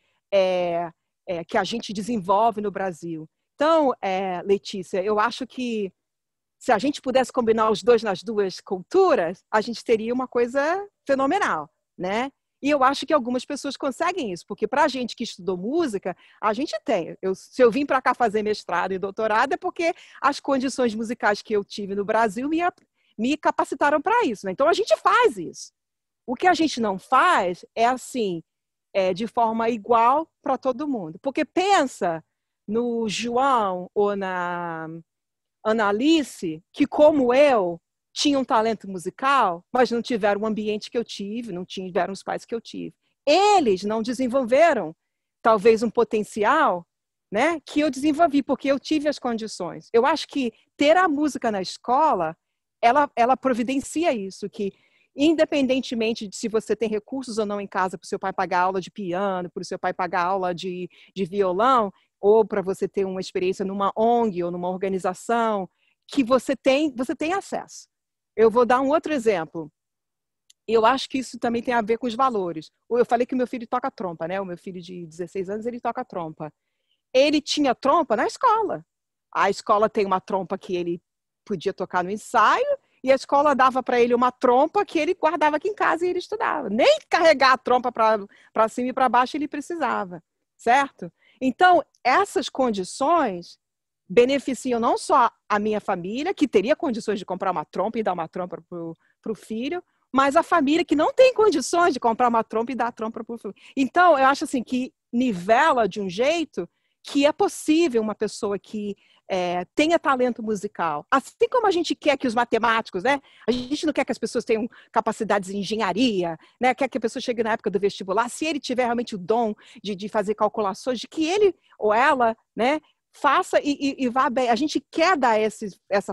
que a gente desenvolve no Brasil. Então, Letícia, eu acho que se a gente pudesse combinar os dois nas duas culturas, a gente teria uma coisa fenomenal, né? E eu acho que algumas pessoas conseguem isso, porque para a gente que estudou música, a gente tem. Se eu vim para cá fazer mestrado e doutorado, é porque as condições musicais que eu tive no Brasil me capacitaram para isso, né? Então, a gente faz isso. O que a gente não faz é assim, de forma igual para todo mundo. Porque pensa no João ou Ana Alice, que como eu, tinham um talento musical, mas não tiveram o ambiente que eu tive, não tiveram os pais que eu tive. Eles não desenvolveram, talvez, um potencial, né, que eu desenvolvi, porque eu tive as condições. Eu acho que ter a música na escola, ela providencia isso, que independentemente de se você tem recursos ou não em casa para o seu pai pagar aula de piano, para o seu pai pagar aula de violão, ou para você ter uma experiência numa ONG ou numa organização, que você tem acesso. Eu vou dar um outro exemplo. Eu acho que isso também tem a ver com os valores. Eu falei que o meu filho toca trompa, né? O meu filho de 16 anos, ele toca trompa. Ele tinha trompa na escola. A escola tem uma trompa que ele podia tocar no ensaio e a escola dava para ele uma trompa que ele guardava aqui em casa e ele estudava. Nem carregar a trompa para cima e para baixo ele precisava, certo? Então, essas condições beneficiam não só a minha família, que teria condições de comprar uma trompa e dar uma trompa para o filho, mas a família que não tem condições de comprar uma trompa e dar a trompa para o filho. Então, eu acho assim que nivela de um jeito que é possível uma pessoa que tenha talento musical. Assim como a gente quer que os matemáticos, né? A gente não quer que as pessoas tenham capacidades em engenharia, né? Quer que a pessoa chegue na época do vestibular, se ele tiver realmente o dom de fazer calculações, de que ele ou ela, né, faça e vá bem. A gente quer dar essa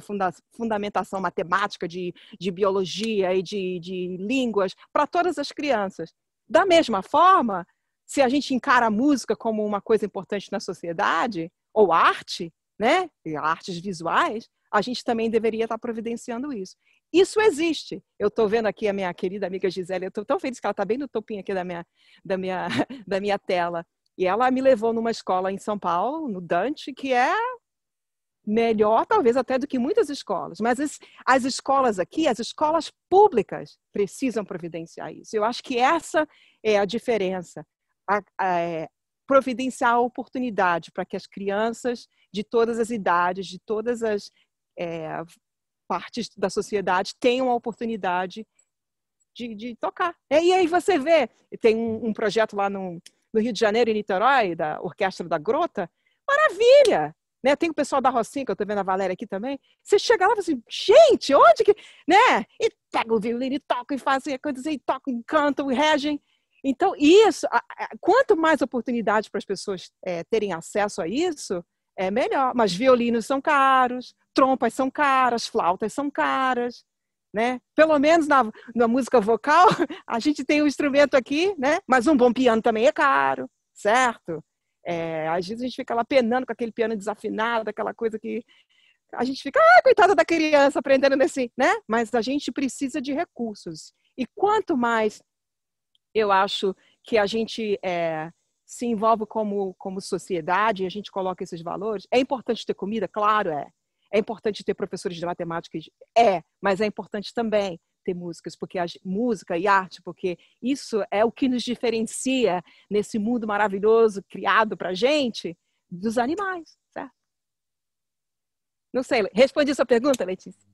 fundamentação matemática de biologia e de línguas para todas as crianças. Da mesma forma, se a gente encara a música como uma coisa importante na sociedade, ou arte, né, e artes visuais, a gente também deveria estar providenciando isso. Isso existe. Eu estou vendo aqui a minha querida amiga Gisele, eu estou tão feliz que ela está bem no topinho aqui da minha tela. E ela me levou numa escola em São Paulo, no Dante, que é melhor, talvez, até do que muitas escolas. Mas as escolas aqui, as escolas públicas, precisam providenciar isso. Eu acho que essa é a diferença. Providenciar a oportunidade para que as crianças de todas as idades, de todas as partes da sociedade tenham a oportunidade de tocar. E aí você vê, tem um projeto lá no Rio de Janeiro, em Niterói, da Orquestra da Grota, maravilha! Né? Tem o pessoal da Rocinha, que eu estou vendo a Valéria aqui também. Você chega lá e fala assim, gente, onde que... Né? E pega o violino e toca, e fazem acontecer, e tocam, cantam, e regem. Então, isso, quanto mais oportunidade para as pessoas terem acesso a isso, é melhor. Mas violinos são caros, trompas são caras, flautas são caras, né? Pelo menos na música vocal, a gente tem um instrumento aqui, né? Mas um bom piano também é caro, certo? Às vezes a gente fica lá penando com aquele piano desafinado, aquela coisa que a gente fica, coitada da criança aprendendo nesse, né? Mas a gente precisa de recursos. E quanto mais eu acho que a gente se envolve como sociedade e a gente coloca esses valores, é importante ter comida? Claro, é importante ter professores de matemática? Mas é importante também ter músicas, porque música e arte, porque isso é o que nos diferencia nesse mundo maravilhoso criado pra gente dos animais, certo? Não sei, respondi a sua pergunta, Letícia?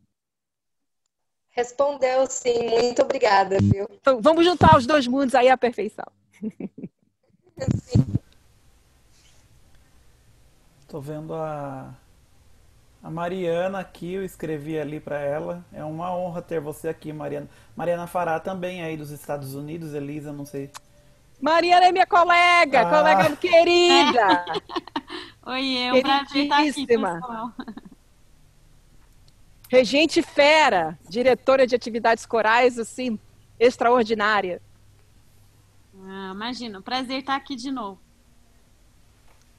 Respondeu, sim. Muito obrigada, viu? Então, vamos juntar os dois mundos aí à perfeição. Tô vendo a Mariana aqui, eu escrevi ali para ela. É uma honra ter você aqui, Mariana. Mariana Fará também aí dos Estados Unidos, Elisa, não sei. Mariana é minha colega querida. Oi, é um prazer estar aqui, pessoal. Regente fera, diretora de atividades corais, assim, extraordinária. Imagina, prazer estar aqui de novo.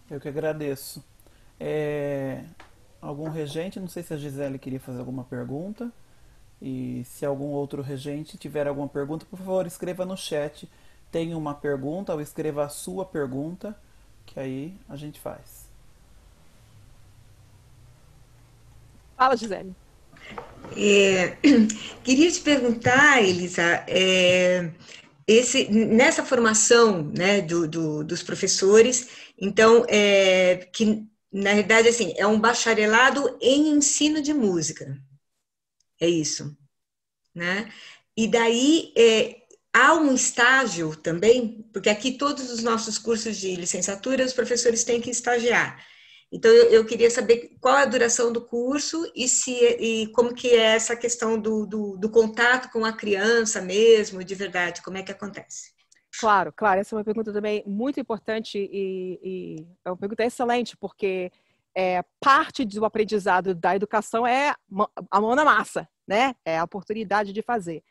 Eu que agradeço. Algum regente, não sei se a Gisele queria fazer alguma pergunta. E se algum outro regente tiver alguma pergunta, por favor, escreva no chat. Tem uma pergunta, ou escreva a sua pergunta, que aí a gente faz. Fala, Gisele. Queria te perguntar, Elisa, nessa formação, né, dos professores, então, que na verdade assim, é um bacharelado em ensino de música, é isso, né? E daí há um estágio também, porque aqui todos os nossos cursos de licenciatura os professores têm que estagiar. Então, eu queria saber qual é a duração do curso e como que é essa questão do contato com a criança mesmo, de verdade, como é que acontece? Claro, claro. Essa é uma pergunta também muito importante e é uma pergunta excelente, porque parte do aprendizado da educação é a mão na massa, né? É a oportunidade de fazer.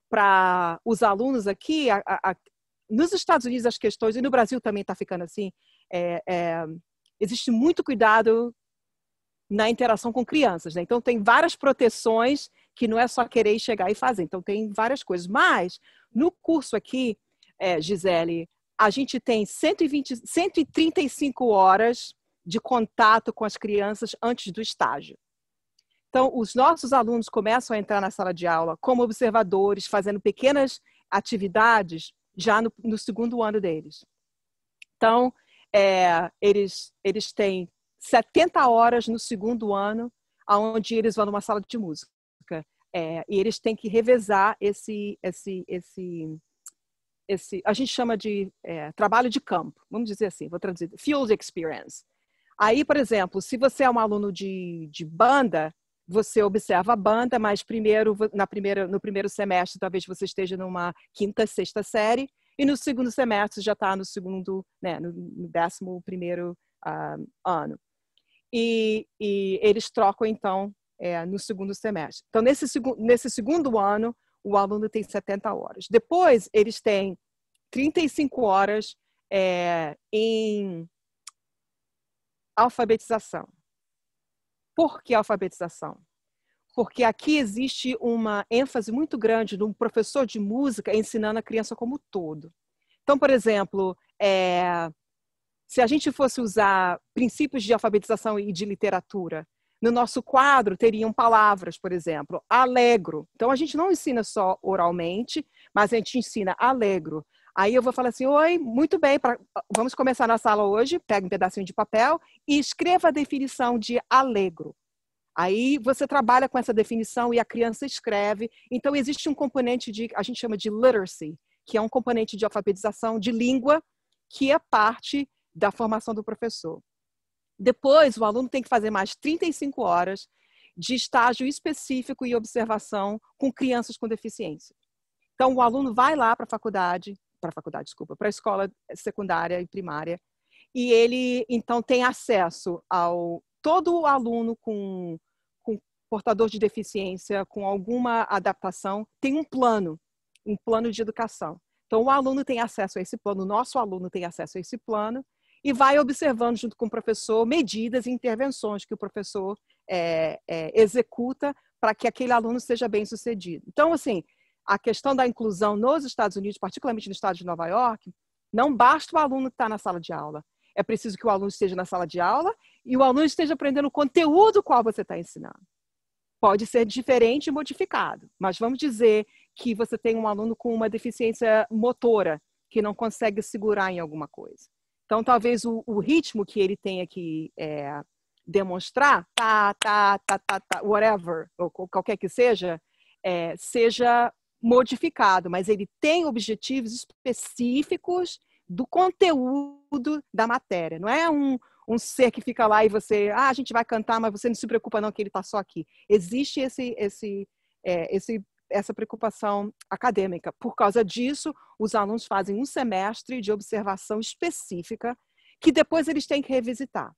Para os alunos aqui, nos Estados Unidos as questões, e no Brasil também está ficando assim, existe muito cuidado na interação com crianças, né? Então tem várias proteções que não é só querer chegar e fazer. Então tem várias coisas. Mas no curso aqui, Gisele, a gente tem 135 horas de contato com as crianças antes do estágio. Então, os nossos alunos começam a entrar na sala de aula como observadores, fazendo pequenas atividades já no segundo ano deles. Então, eles têm 70 horas no segundo ano, onde eles vão numa sala de música. E eles têm que revezar a gente chama de trabalho de campo, vamos dizer assim, vou traduzir, field experience. Aí, por exemplo, se você é um aluno de banda, você observa a banda, mas no primeiro semestre talvez você esteja numa quinta, sexta série, e no segundo semestre já está no 11º ano. E eles trocam, então, no segundo semestre. Então, nesse segundo ano, o aluno tem 70 horas. Depois, eles têm 35 horas em alfabetização. Por que alfabetização? Porque aqui existe uma ênfase muito grande de um professor de música ensinando a criança como todo. Então, por exemplo, se a gente fosse usar princípios de alfabetização e de literatura, no nosso quadro teriam palavras, por exemplo, alegro. Então, a gente não ensina só oralmente, mas a gente ensina alegro. Aí eu vou falar assim, oi, muito bem, vamos começar na sala hoje, pega um pedacinho de papel e escreva a definição de alegro. Aí você trabalha com essa definição e a criança escreve. Então, existe um componente a gente chama de literacy, que é um componente de alfabetização de língua, que é parte da formação do professor. Depois, o aluno tem que fazer mais 35 horas de estágio específico e observação com crianças com deficiência. Então, o aluno vai lá para a escola secundária e primária, e ele, então, tem acesso todo aluno com portador de deficiência, com alguma adaptação, tem um plano de educação. Então, o aluno tem acesso a esse plano, o nosso aluno tem acesso a esse plano, e vai observando junto com o professor medidas e intervenções que o professor executa para que aquele aluno seja bem sucedido. Então, assim, a questão da inclusão nos Estados Unidos, particularmente no estado de Nova York, não basta o aluno estar na sala de aula. É preciso que o aluno esteja na sala de aula e o aluno esteja aprendendo o conteúdo qual você está ensinando. Pode ser diferente e modificado, mas vamos dizer que você tem um aluno com uma deficiência motora, que não consegue segurar em alguma coisa. Então, talvez o ritmo que ele tenha que demonstrar, whatever, ou qualquer que seja, seja modificado, mas ele tem objetivos específicos do conteúdo da matéria. Não é um ser que fica lá e você, a gente vai cantar, mas você não se preocupa não que ele está só aqui. Existe essa preocupação acadêmica. Por causa disso, os alunos fazem um semestre de observação específica que depois eles têm que revisitar.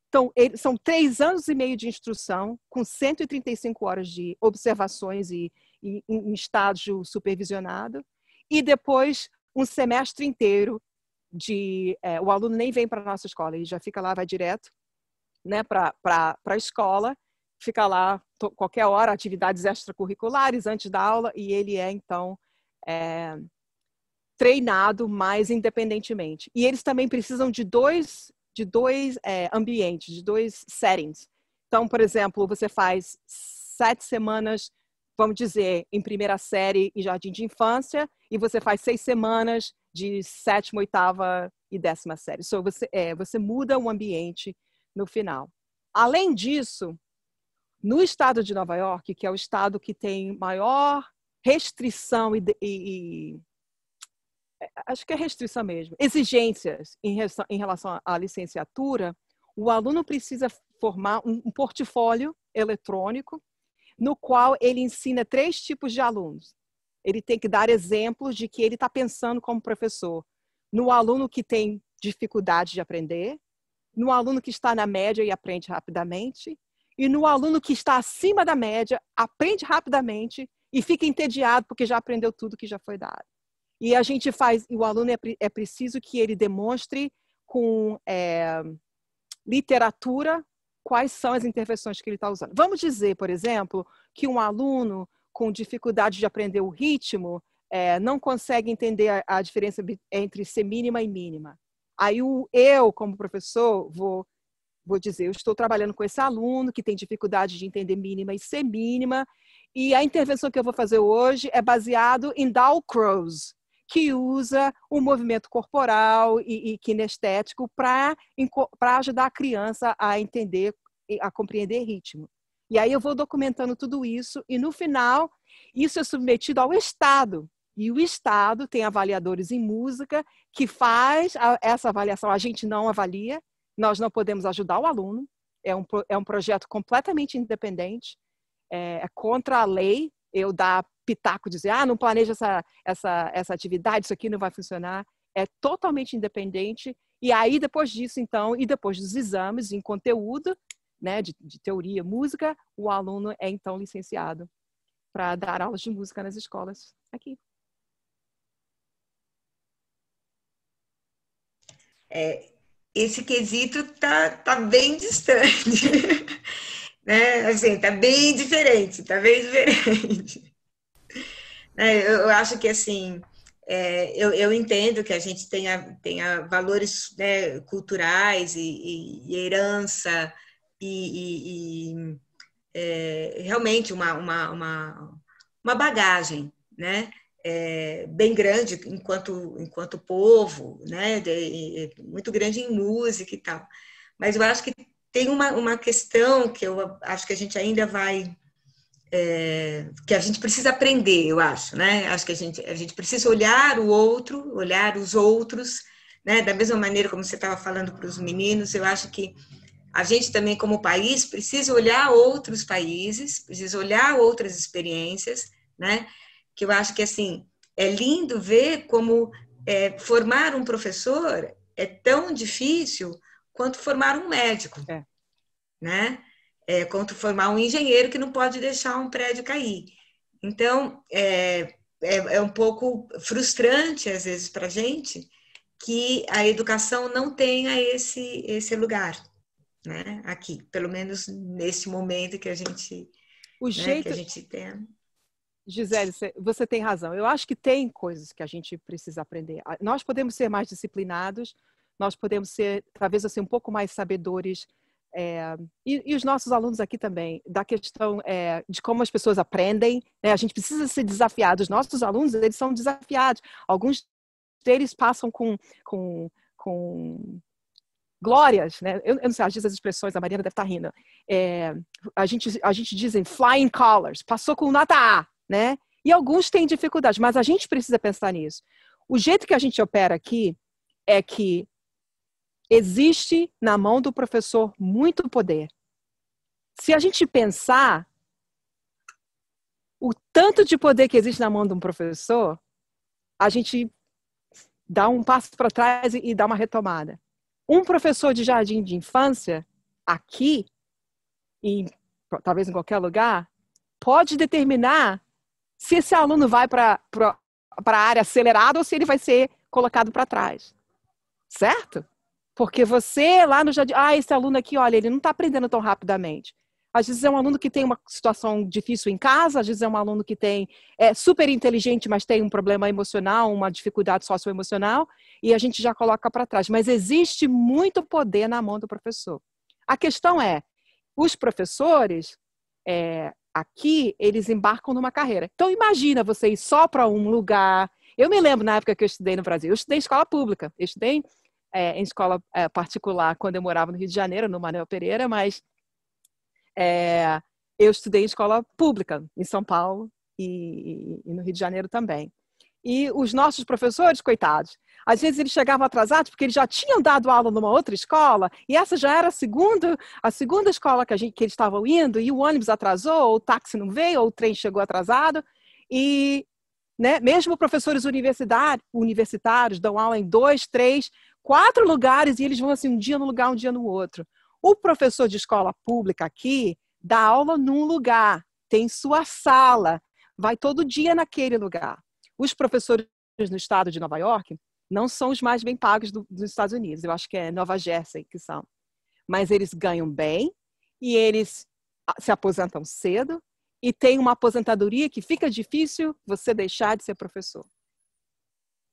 Então, são 3 anos e meio de instrução, com 135 horas de observações e em estágio supervisionado, e depois um semestre inteiro o aluno nem vem para a nossa escola, ele já fica lá, vai direto, né, para a escola, fica lá qualquer hora, atividades extracurriculares antes da aula, e ele então treinado mais independentemente. E eles também precisam de dois ambientes, de 2 settings. Então, por exemplo, você faz 7 semanas, vamos dizer, em primeira série e jardim de infância, e você faz 6 semanas de 7ª, 8ª e 10ª série. So, você muda o ambiente no final. Além disso, no estado de Nova York, que é o estado que tem maior restrição acho que é restrição mesmo, exigências em relação à licenciatura, O aluno precisa formar um portfólio eletrônico no qual ele ensina 3 tipos de alunos. Ele tem que dar exemplos de que ele está pensando como professor. No aluno que tem dificuldade de aprender, no aluno que está na média e aprende rapidamente, e no aluno que está acima da média, aprende rapidamente e fica entediado porque já aprendeu tudo que já foi dado. E a gente faz, o aluno é preciso que ele demonstre com literatura quais são as intervenções que ele está usando. Vamos dizer, por exemplo, que um aluno com dificuldade de aprender o ritmo não consegue entender a diferença entre semínima e mínima. Aí eu, como professor, vou dizer, eu estou trabalhando com esse aluno que tem dificuldade de entender mínima e semínima, e a intervenção que eu vou fazer hoje é baseado em Dalcroze, que usa o movimento corporal e kinestético para ajudar a criança a entender, a compreender ritmo. E aí eu vou documentando tudo isso, e no final, isso é submetido ao Estado. E o Estado tem avaliadores em música que faz essa avaliação. A gente não avalia, nós não podemos ajudar o aluno. É um projeto completamente independente, é contra a lei. Eu dar pitaco, dizer, não planeja essa atividade, isso aqui não vai funcionar. É totalmente independente. E aí, depois disso, então, e depois dos exames em conteúdo, né, de teoria, música, o aluno é, então, licenciado para dar aulas de música nas escolas aqui. Esse quesito tá bem distante, né? Assim, tá bem diferente. Eu acho que, assim, eu entendo que a gente tenha valores, né, culturais e herança e realmente uma bagagem, né? Bem grande enquanto povo, né? Muito grande em música e tal. Mas eu acho que tem uma questão que eu acho que a gente ainda vai... que a gente precisa aprender, eu acho, né? Acho que a gente precisa olhar o outro, olhar os outros, né? Da mesma maneira como você estava falando para os meninos, eu acho que a gente também, como país, precisa olhar outros países, precisa olhar outras experiências, né? Que eu acho que, assim, é lindo ver como formar um professor é tão difícil quanto formar um médico, né? Quanto formar um engenheiro que não pode deixar um prédio cair. Então, é um pouco frustrante, às vezes, para a gente, que a educação não tenha esse lugar, né? Aqui, pelo menos nesse momento que a gente, que a gente tem. Gisele, você tem razão. Eu acho que tem coisas que a gente precisa aprender. Nós podemos ser mais disciplinados, nós podemos ser, talvez, assim, um pouco mais sabedores, e os nossos alunos aqui também, da questão de como as pessoas aprendem, né? A gente precisa ser desafiado. Os nossos alunos, eles são desafiados. Alguns deles passam com glórias, né? Eu não sei, às vezes as expressões, a Mariana deve estar rindo. A gente diz em flying colors, passou com nota A, né? E alguns têm dificuldade, mas a gente precisa pensar nisso. O jeito que a gente opera aqui é que existe na mão do professor muito poder. Se a gente pensar o tanto de poder que existe na mão de um professor, a gente dá um passo para trás e dá uma retomada. Um professor de jardim de infância, aqui, e talvez em qualquer lugar, pode determinar se esse aluno vai para a área acelerada ou se ele vai ser colocado para trás. Certo? Porque você lá no jardim, esse aluno aqui, olha, ele não está aprendendo tão rapidamente. Às vezes é um aluno que tem uma situação difícil em casa, às vezes é um aluno que é super inteligente, mas tem um problema emocional, uma dificuldade socioemocional, e a gente já coloca para trás. Mas existe muito poder na mão do professor. A questão é, os professores, aqui, eles embarcam numa carreira. Então, imagina você ir só para um lugar. Eu me lembro na época que eu estudei no Brasil, eu estudei em escola pública, eu estudei em escola particular quando eu morava no Rio de Janeiro, no Manuel Pereira, mas eu estudei em escola pública em São Paulo e no Rio de Janeiro também. E os nossos professores, coitados, às vezes eles chegavam atrasados porque eles já tinham dado aula numa outra escola e essa já era a segunda escola que eles estavam indo e o ônibus atrasou, ou o táxi não veio, ou o trem chegou atrasado. E, né, mesmo professores universitários dão aula em 2, 3, 4 lugares e eles vão assim um dia num lugar, um dia no outro. O professor de escola pública aqui dá aula num lugar, tem sua sala, vai todo dia naquele lugar. Os professores no estado de Nova York não são os mais bem pagos dos Estados Unidos. Eu acho que é Nova Jersey que são. Mas eles ganham bem e eles se aposentam cedo e tem uma aposentadoria que fica difícil você deixar de ser professor.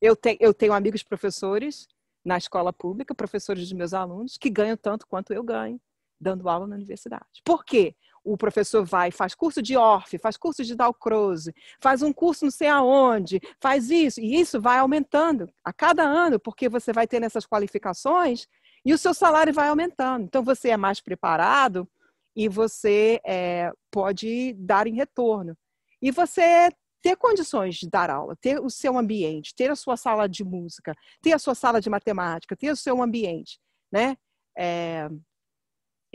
Eu tenho amigos professores na escola pública, professores dos meus alunos, que ganham tanto quanto eu ganho dando aula na universidade. Por quê? O professor faz curso de Orff, faz curso de Dalcroze, faz um curso não sei aonde, faz isso. E isso vai aumentando a cada ano, porque você vai tendo essas qualificações e o seu salário vai aumentando. Então, você é mais preparado e você pode dar em retorno. E você ter condições de dar aula, ter o seu ambiente, ter a sua sala de música, ter a sua sala de matemática, ter o seu ambiente, né?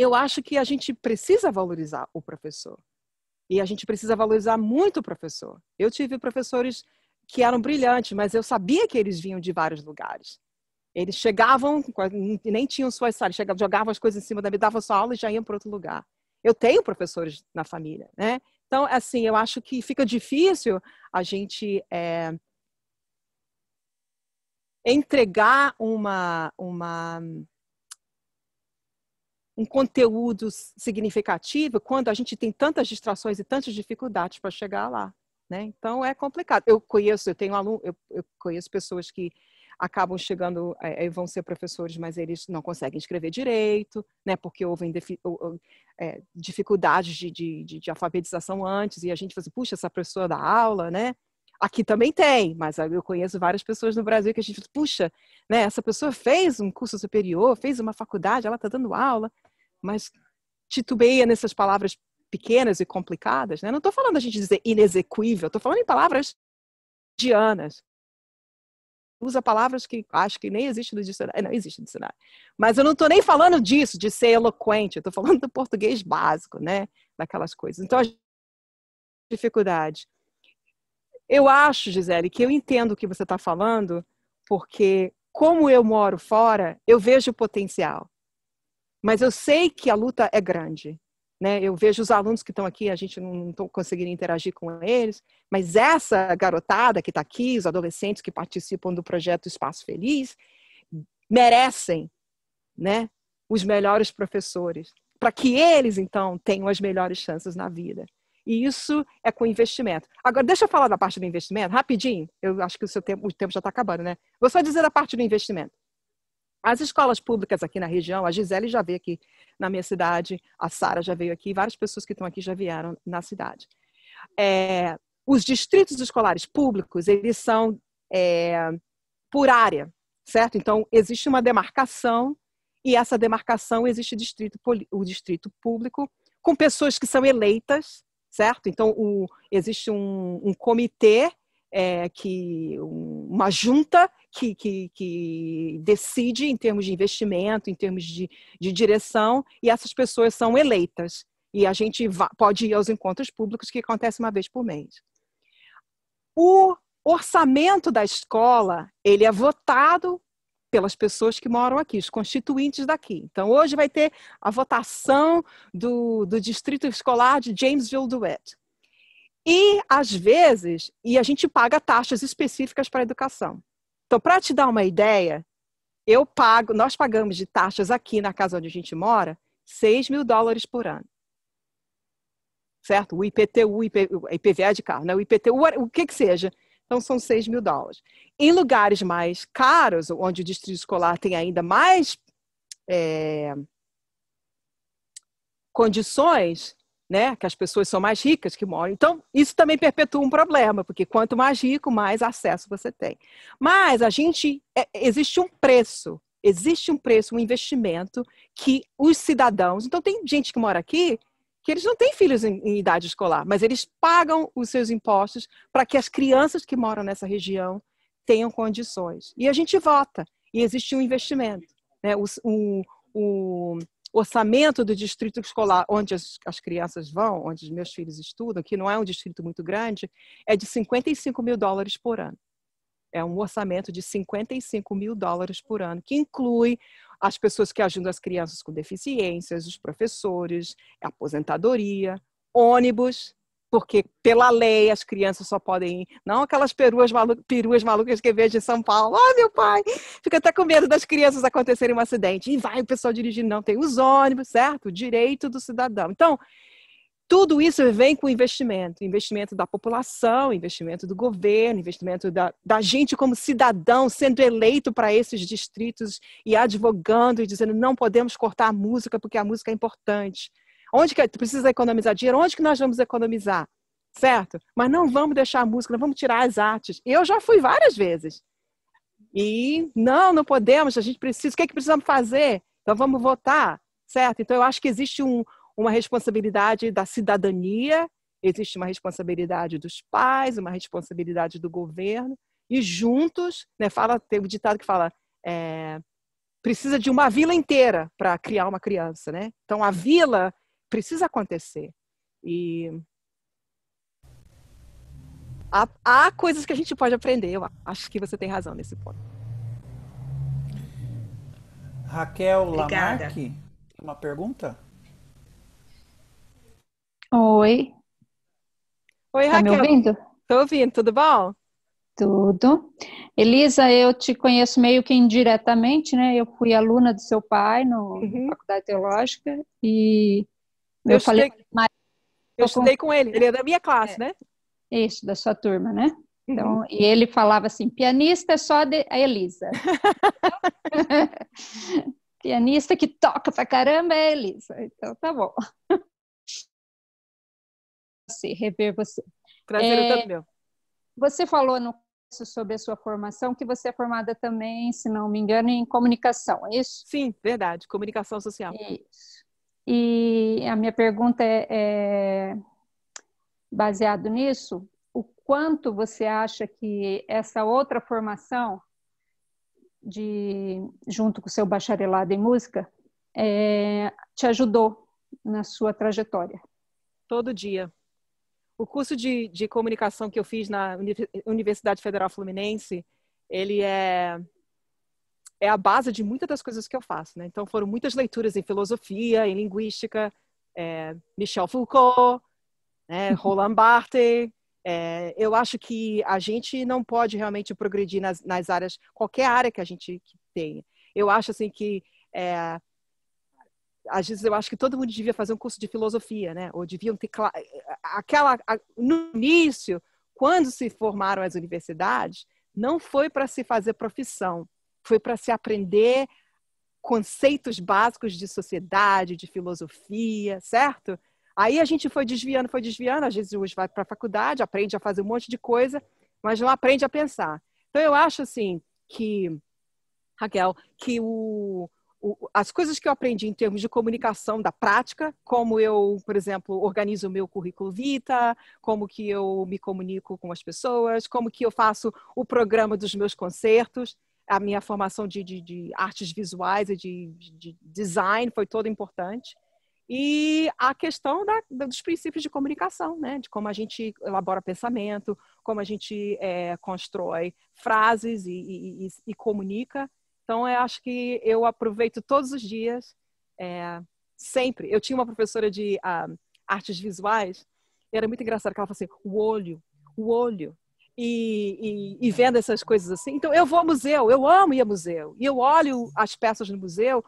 Eu acho que a gente precisa valorizar o professor. E a gente precisa valorizar muito o professor. Eu tive professores que eram brilhantes, mas eu sabia que eles vinham de vários lugares. Eles chegavam, nem tinham suas salas, jogavam as coisas em cima da mesa, davam sua aula e já iam para outro lugar. Eu tenho professores na família, né? Então, assim, eu acho que fica difícil a gente entregar um conteúdo significativo quando a gente tem tantas distrações e tantas dificuldades para chegar lá, né? Então é complicado. Eu conheço pessoas que acabam chegando e vão ser professores, mas eles não conseguem escrever direito, né? Porque houve dificuldades de alfabetização antes e a gente fala assim, puxa, essa pessoa dá aula, né? Aqui também tem, mas eu conheço várias pessoas no Brasil que a gente fala, puxa, né? Essa pessoa fez um curso superior, fez uma faculdade, ela está dando aula, mas titubeia nessas palavras pequenas e complicadas, né? Não estou falando a gente dizer inexequível, estou falando em palavras dianas. Usa palavras que acho que nem existe no dicionário. Não existe no dicionário. Mas eu não estou nem falando disso, de ser eloquente. Eu estou falando do português básico, né? Daquelas coisas. Então, a dificuldade. Eu acho, Gisele, que eu entendo o que você está falando, porque como eu moro fora, eu vejo o potencial. Mas eu sei que a luta é grande. Né? Eu vejo os alunos que estão aqui, a gente não está conseguindo interagir com eles, mas essa garotada que está aqui, os adolescentes que participam do projeto Espaço Feliz, merecem, né, os melhores professores, para que eles, então, tenham as melhores chances na vida. E isso é com investimento. Agora, deixa eu falar da parte do investimento, rapidinho. Eu acho que o tempo já está acabando, né? Vou só dizer a parte do investimento. As escolas públicas aqui na região, a Gisele já veio aqui na minha cidade, a Sara já veio aqui, várias pessoas que estão aqui já vieram na cidade. Os distritos escolares públicos, eles são por área, certo? Então, existe uma demarcação e essa demarcação existe o distrito público com pessoas que são eleitas, certo? Então, existe um comitê, uma junta que decide em termos de investimento, em termos de direção, e essas pessoas são eleitas. E a gente pode ir aos encontros públicos que acontecem uma vez por mês. O orçamento da escola, ele é votado pelas pessoas que moram aqui, os constituintes daqui. Então, hoje vai ter a votação do distrito escolar de Jamesville Duet. E, às vezes, a gente paga taxas específicas para a educação. Então, para te dar uma ideia, nós pagamos de taxas aqui na casa onde a gente mora, $6.000 por ano. Certo? O IPTU, IPVA de carro, né? O IPTU, o que seja. Então, são $6.000. Em lugares mais caros, onde o distrito escolar tem ainda mais condições, né, que as pessoas são mais ricas que moram. Então, isso também perpetua um problema, porque quanto mais rico, mais acesso você tem. Mas existe um preço, um investimento que os cidadãos... Então, tem gente que mora aqui que eles não têm filhos em idade escolar, mas eles pagam os seus impostos para que as crianças que moram nessa região tenham condições. E a gente vota, e existe um investimento, né? O orçamento do distrito escolar, onde as crianças vão, onde os meus filhos estudam, que não é um distrito muito grande, é de $55 mil por ano. É um orçamento de $55 mil por ano, que inclui as pessoas que ajudam as crianças com deficiências, os professores, a aposentadoria, ônibus, porque pela lei as crianças só podem ir, não aquelas peruas malucas que vejo em São Paulo. Ah, meu pai, fica até com medo das crianças acontecerem um acidente. E vai o pessoal dirigindo, não, tem os ônibus, certo? O direito do cidadão. Então, tudo isso vem com investimento da população, investimento do governo, investimento da gente como cidadão sendo eleito para esses distritos e advogando e dizendo não podemos cortar a música porque a música é importante. Onde que precisa economizar dinheiro? Onde que nós vamos economizar? Certo? Mas não vamos deixar a música, não vamos tirar as artes. Eu já fui várias vezes. E não podemos, a gente precisa, o que é que precisamos fazer? Então vamos votar, certo? Então eu acho que existe uma responsabilidade da cidadania, existe uma responsabilidade dos pais, uma responsabilidade do governo, e juntos, né, tem um ditado que fala, precisa de uma vila inteira para criar uma criança, né? Então a vila precisa acontecer. E há coisas que a gente pode aprender, eu acho que você tem razão nesse ponto. Raquel Obrigada. Lamarck, uma pergunta? Oi, Oi, tá me Raquel. ouvindo? Estou ouvindo, tudo bom? Tudo. Elisa, eu te conheço meio que indiretamente, né? Eu fui aluna do seu pai na Faculdade Teológica e Eu estudei com ele é da minha classe, né? isso, da sua turma, né? Então, e ele falava assim, pianista é só a Elisa. Pianista que toca pra caramba é a Elisa. Então, tá bom. Rever você. Prazer é todo meu. Você falou no começo sobre a sua formação, que você é formada também, se não me engano, em comunicação, é isso? Sim, verdade, comunicação social. Isso. E a minha pergunta é baseado nisso, o quanto você acha que essa outra formação, junto com o seu bacharelado em música, te ajudou na sua trajetória? Todo dia. O curso de comunicação que eu fiz na Universidade Federal Fluminense, ele é a base de muitas das coisas que eu faço, né? Então foram muitas leituras em filosofia, em linguística, Michel Foucault, Roland Barthes. Eu acho que a gente não pode realmente progredir nas áreas, qualquer área que a gente tenha. Eu acho assim que às vezes eu acho que todo mundo devia fazer um curso de filosofia, né? Ou deviam ter no início, quando se formaram as universidades, não foi para se fazer profissão, foi para se aprender conceitos básicos de sociedade, de filosofia, certo? Aí a gente foi desviando, às vezes hoje vai para a faculdade, aprende a fazer um monte de coisa, mas não aprende a pensar. Então eu acho assim que, Raquel, que as coisas que eu aprendi em termos de comunicação da prática, como eu, por exemplo, organizo o meu currículo vitae, como que eu me comunico com as pessoas, como que eu faço o programa dos meus concertos, a minha formação de artes visuais e de design foi toda importante. E a questão dos princípios de comunicação, né? De como a gente elabora pensamento, como a gente constrói frases e comunica. Então, eu acho que eu aproveito todos os dias, sempre. Eu tinha uma professora de artes visuais, e era muito engraçado, que ela falava assim, o olho. E vendo essas coisas assim. Então, eu vou ao museu, eu amo ir ao museu. E eu olho as peças no museu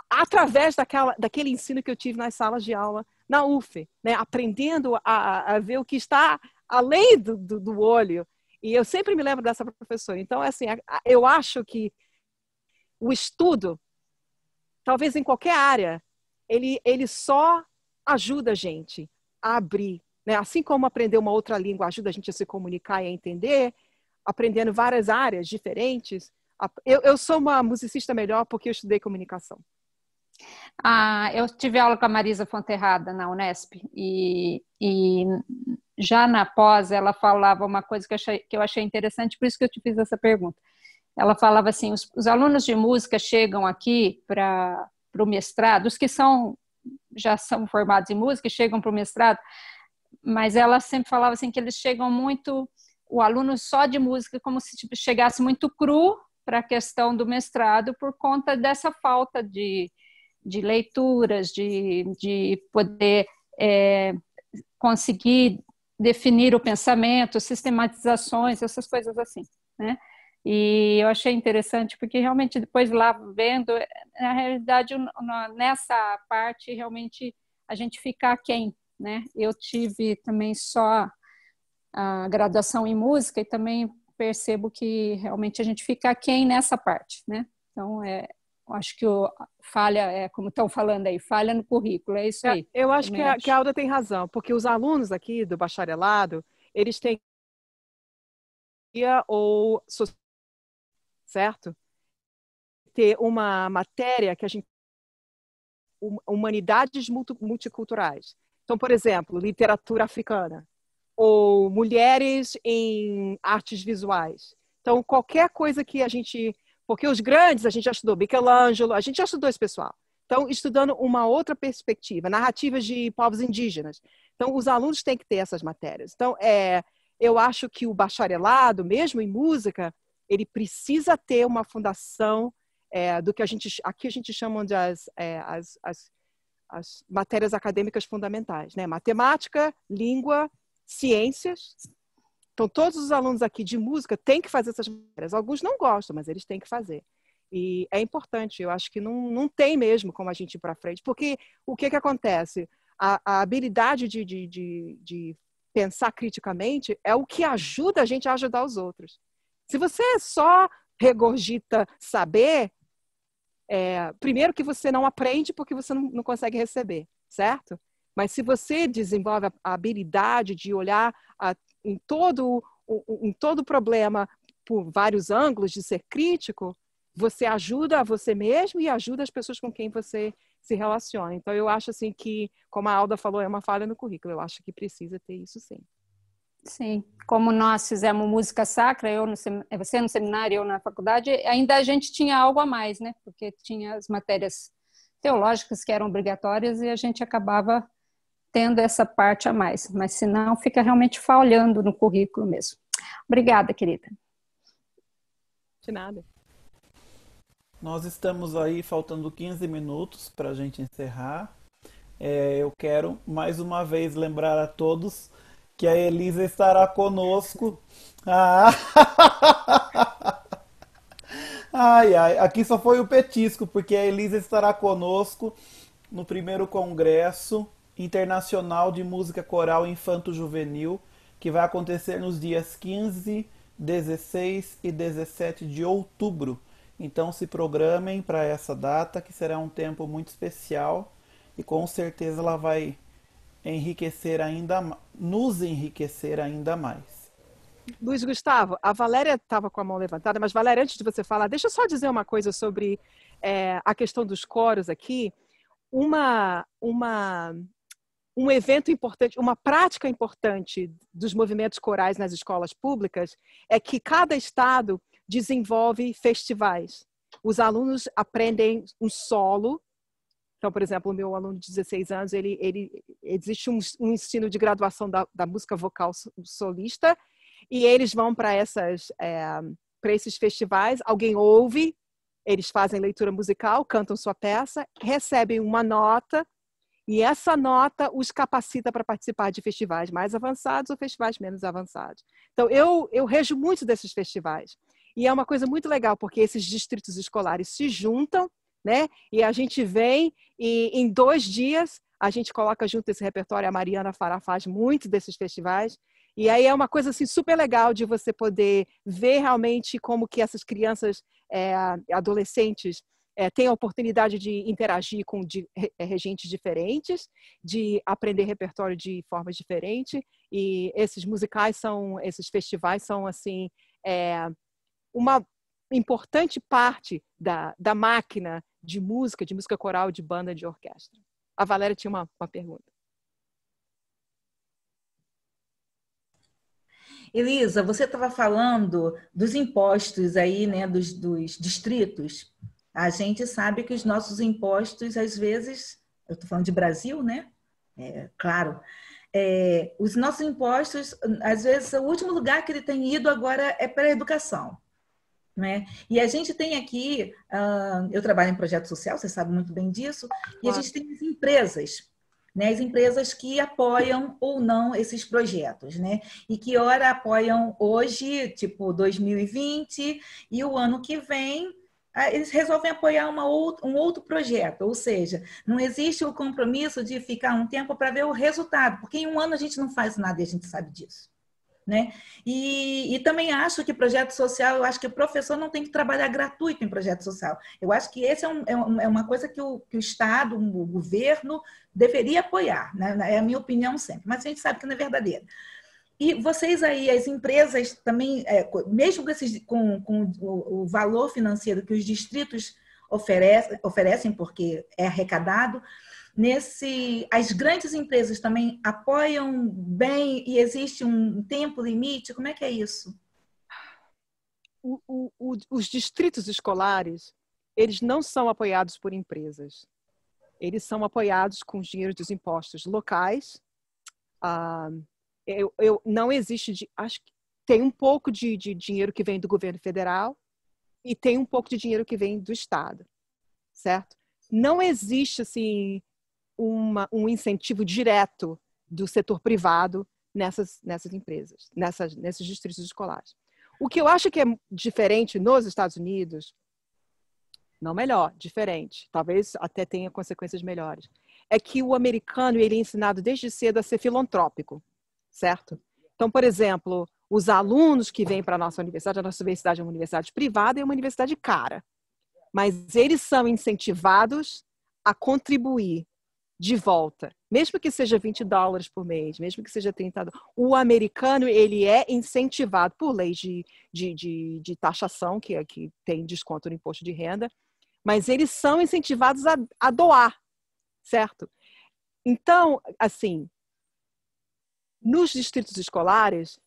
através daquele ensino que eu tive nas salas de aula na UF, né? Aprendendo a ver o que está além do olho. E eu sempre me lembro dessa professora. Então, assim, eu acho que o estudo, talvez em qualquer área, ele só ajuda a gente a abrir, né? Assim como aprender uma outra língua ajuda a gente a se comunicar e a entender, aprendendo várias áreas diferentes. Eu sou uma musicista melhor porque eu estudei comunicação. Eu tive aula com a Marisa Fonterrada na Unesp e já na pós ela falava uma coisa que eu achei interessante, por isso que eu te fiz essa pergunta. Ela falava assim, os alunos de música chegam aqui para o mestrado, os que já são formados em música e chegam para o mestrado, mas ela sempre falava assim que eles chegam muito, o aluno só de música, como se tipo, chegasse muito cru para a questão do mestrado por conta dessa falta de leituras, de poder conseguir definir o pensamento, sistematizações, essas coisas assim, né? E eu achei interessante porque realmente depois lá vendo, na realidade nessa parte realmente a gente fica aquém, né? Eu tive também só a graduação em música e também percebo que realmente a gente fica aquém nessa parte, né? Então eu acho que falha, como estão falando aí, falha no currículo, é isso aí. Eu acho que a Alda tem razão, porque os alunos aqui do bacharelado, eles têm ou certo? Ter uma matéria que a gente humanidades multiculturais. Então, por exemplo, literatura africana ou mulheres em artes visuais. Então, qualquer coisa que a gente... Porque os grandes, a gente já estudou Michelangelo, a gente já estudou esse pessoal. Então, estudando uma outra perspectiva, narrativas de povos indígenas. Então, os alunos têm que ter essas matérias. Então, eu acho que o bacharelado, mesmo em música, ele precisa ter uma fundação do que aqui a gente chama de as matérias acadêmicas fundamentais, né? Matemática, língua, ciências. Então, todos os alunos aqui de música têm que fazer essas matérias. Alguns não gostam, mas eles têm que fazer. E é importante, eu acho que não tem mesmo como a gente ir para frente, porque o que acontece? A habilidade de pensar criticamente é o que ajuda a gente a ajudar os outros. Se você só regurgita saber, primeiro que você não aprende porque você não consegue receber, certo? Mas se você desenvolve a habilidade de olhar em todo problema por vários ângulos, de ser crítico, você ajuda a você mesmo e ajuda as pessoas com quem você se relaciona. Então, eu acho assim que, como a Alda falou, é uma falha no currículo. Eu acho que precisa ter isso, sim. Sim, como nós fizemos música sacra, você no seminário, eu na faculdade, ainda a gente tinha algo a mais, né? Porque tinha as matérias teológicas que eram obrigatórias e a gente acabava tendo essa parte a mais. Mas senão fica realmente falhando no currículo mesmo. Obrigada, querida. De nada. Nós estamos aí faltando 15 minutos para a gente encerrar. Eu quero mais uma vez lembrar a todos que a Elisa estará conosco. Ai, aqui só foi o petisco, porque a Elisa estará conosco no primeiro Congresso Internacional de Música Coral Infanto-Juvenil, que vai acontecer nos dias 15, 16 e 17 de outubro. Então se programem para essa data, que será um tempo muito especial e com certeza ela vai nos enriquecer ainda mais. Luiz Gustavo, a Valéria estava com a mão levantada, mas Valéria, antes de você falar, deixa eu só dizer uma coisa sobre a questão dos coros aqui. Um evento importante, uma prática importante dos movimentos corais nas escolas públicas é que cada estado desenvolve festivais. Os alunos aprendem um solo. Então, por exemplo, o meu aluno de 16 anos, existe um ensino de graduação da música vocal solista e eles vão para esses festivais, alguém ouve, eles fazem leitura musical, cantam sua peça, recebem uma nota e essa nota os capacita para participar de festivais mais avançados ou festivais menos avançados. Então, eu rejo muito desses festivais. E é uma coisa muito legal, porque esses distritos escolares se juntam, né? E a gente vem e em 2 dias a gente coloca junto esse repertório. A Mariana Fará faz muito desses festivais. E aí é uma coisa assim, super legal de você poder ver realmente como que essas crianças, adolescentes, têm a oportunidade de interagir com regentes diferentes, de aprender repertório de formas diferentes. E esses festivais são assim, importante parte da máquina de música coral, de banda, de orquestra. A Valéria tinha uma pergunta. Elisa, você estava falando dos impostos aí, né, dos distritos. A gente sabe que os nossos impostos, às vezes, eu estou falando de Brasil, né? Claro. Os nossos impostos, às vezes, o último lugar que ele tem ido agora é para a educação. Né? E a gente tem aqui, eu trabalho em projeto social, você sabe muito bem disso, e a gente tem as empresas, né? As empresas que apoiam ou não esses projetos, né? E que ora apoiam hoje, tipo 2020, e o ano que vem eles resolvem apoiar um outro projeto, ou seja, não existe o compromisso de ficar um tempo para ver o resultado, porque em um ano a gente não faz nada e a gente sabe disso. Né? E também acho que projeto social, eu acho que o professor não tem que trabalhar gratuito em projeto social. Eu acho que esse é uma coisa que o Estado, o governo, deveria apoiar, né? É a minha opinião sempre, mas a gente sabe que não é verdadeira. E vocês aí, as empresas também, mesmo com o valor financeiro que os distritos oferecem, porque é arrecadado, as grandes empresas também apoiam bem e existe um tempo limite? Como é que é isso? Os distritos escolares, eles não são apoiados por empresas. Eles são apoiados com os dinheiros dos impostos locais. Não existe, acho que tem um pouco de dinheiro que vem do governo federal e tem um pouco de dinheiro que vem do Estado, certo? Não existe, assim, um incentivo direto do setor privado nessas empresas, nesses distritos escolares. O que eu acho que é diferente nos Estados Unidos, não melhor, diferente, talvez até tenha consequências melhores, é que o americano ele é ensinado desde cedo a ser filantrópico, certo? Então, por exemplo, os alunos que vêm para a nossa universidade é uma universidade privada e uma universidade cara, mas eles são incentivados a contribuir de volta, mesmo que seja $20 por mês, mesmo que seja $30. O americano, ele é incentivado por leis de taxação, que tem desconto no imposto de renda, mas eles são incentivados a doar, certo? Então, assim, nos distritos escolares,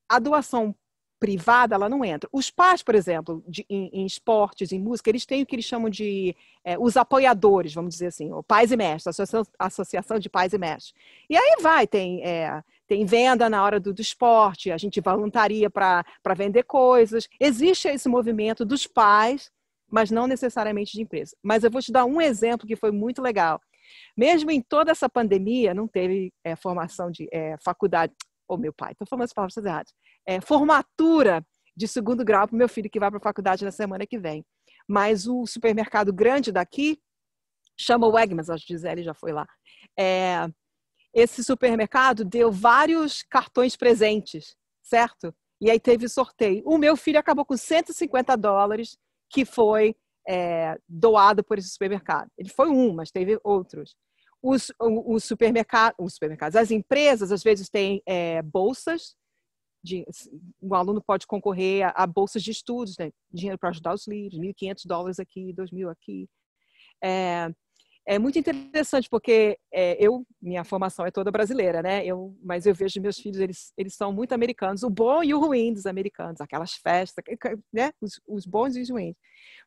a doação privada, ela não entra. Os pais, por exemplo, em esportes, em música, eles têm o que eles chamam de os apoiadores, vamos dizer assim, o pais e mestres, a associação de pais e mestres. E aí tem venda na hora do esporte, a gente voluntaria para vender coisas. Existe esse movimento dos pais, mas não necessariamente de empresa. Mas eu vou te dar um exemplo que foi muito legal. Mesmo em toda essa pandemia, não teve formação de faculdade. Meu pai, estou falando as palavras erradas. Formatura de 2º grau para o meu filho que vai para a faculdade na semana que vem. Mas o supermercado grande daqui, chama Wegmans, a Gisele já foi lá. Esse supermercado deu vários cartões presentes, certo? E aí teve sorteio. O meu filho acabou com $150 que foi doado por esse supermercado. Ele foi mas teve outros. Os supermercados, as empresas, às vezes, têm bolsas. O aluno pode concorrer a bolsas de estudos, né? Dinheiro para ajudar os livros, $1.500 aqui, $2.000 aqui. É muito interessante porque minha formação é toda brasileira, né? Mas eu vejo meus filhos, eles são muito americanos, o bom e o ruim dos americanos, aquelas festas, né? Os bons e os ruins.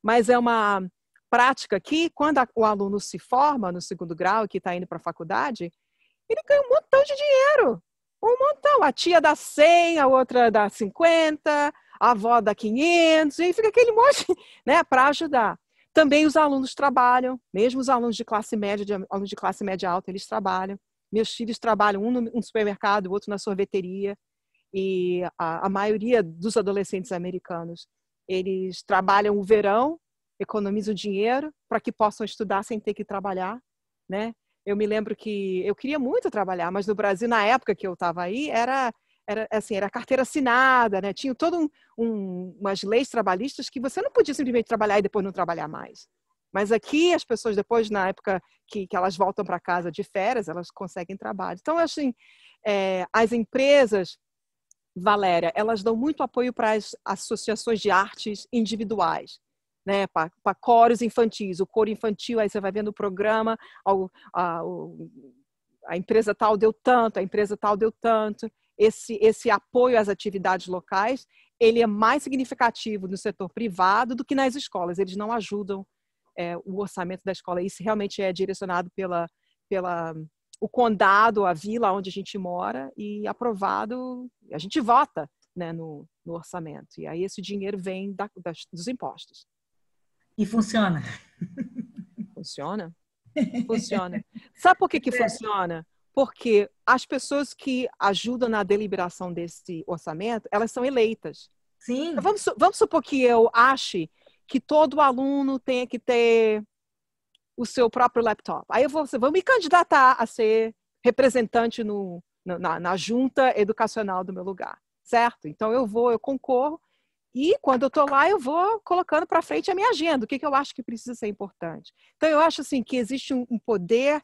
Mas é uma prática que, quando o aluno se forma no 2º grau, que está indo para a faculdade, ele ganha um montão de dinheiro. Um montão. A tia dá 100, a outra dá 50, a avó dá 500, e aí fica aquele monte, né, para ajudar. Também os alunos trabalham, mesmo os alunos de classe média, alunos de classe média alta, eles trabalham. Meus filhos trabalham, um no supermercado, o outro na sorveteria. E a maioria dos adolescentes americanos, eles trabalham o verão, economizam dinheiro para que possam estudar sem ter que trabalhar, né? Eu me lembro que eu queria muito trabalhar, mas no Brasil, na época que eu estava aí, era carteira assinada, né? Tinha todas umas leis trabalhistas que você não podia simplesmente trabalhar e depois não trabalhar mais. Mas aqui, as pessoas depois, na época que elas voltam para casa de férias, elas conseguem trabalho. Então, assim, as empresas Valéria, elas dão muito apoio para as associações de artes individuais, né? Para coros infantis. O coro infantil, aí você vai vendo o programa, a empresa tal deu tanto, a empresa tal deu tanto. Esse apoio às atividades locais, ele é mais significativo no setor privado do que nas escolas. Eles não ajudam o orçamento da escola. Isso realmente é direcionado pela o condado, a vila onde a gente mora, e aprovado, a gente vota, né, no orçamento. E aí esse dinheiro vem dos impostos. E funciona? Funciona? Funciona. Sabe por que funciona? Porque as pessoas que ajudam na deliberação desse orçamento, elas são eleitas. Sim. Então, vamos supor que eu ache que todo aluno tenha que ter o seu próprio laptop. Aí eu vou me candidatar a ser representante na junta educacional do meu lugar, certo? Então eu concorro, e quando eu estou lá eu vou colocando para frente a minha agenda, o que eu acho que precisa ser importante. Então eu acho assim que existe um poder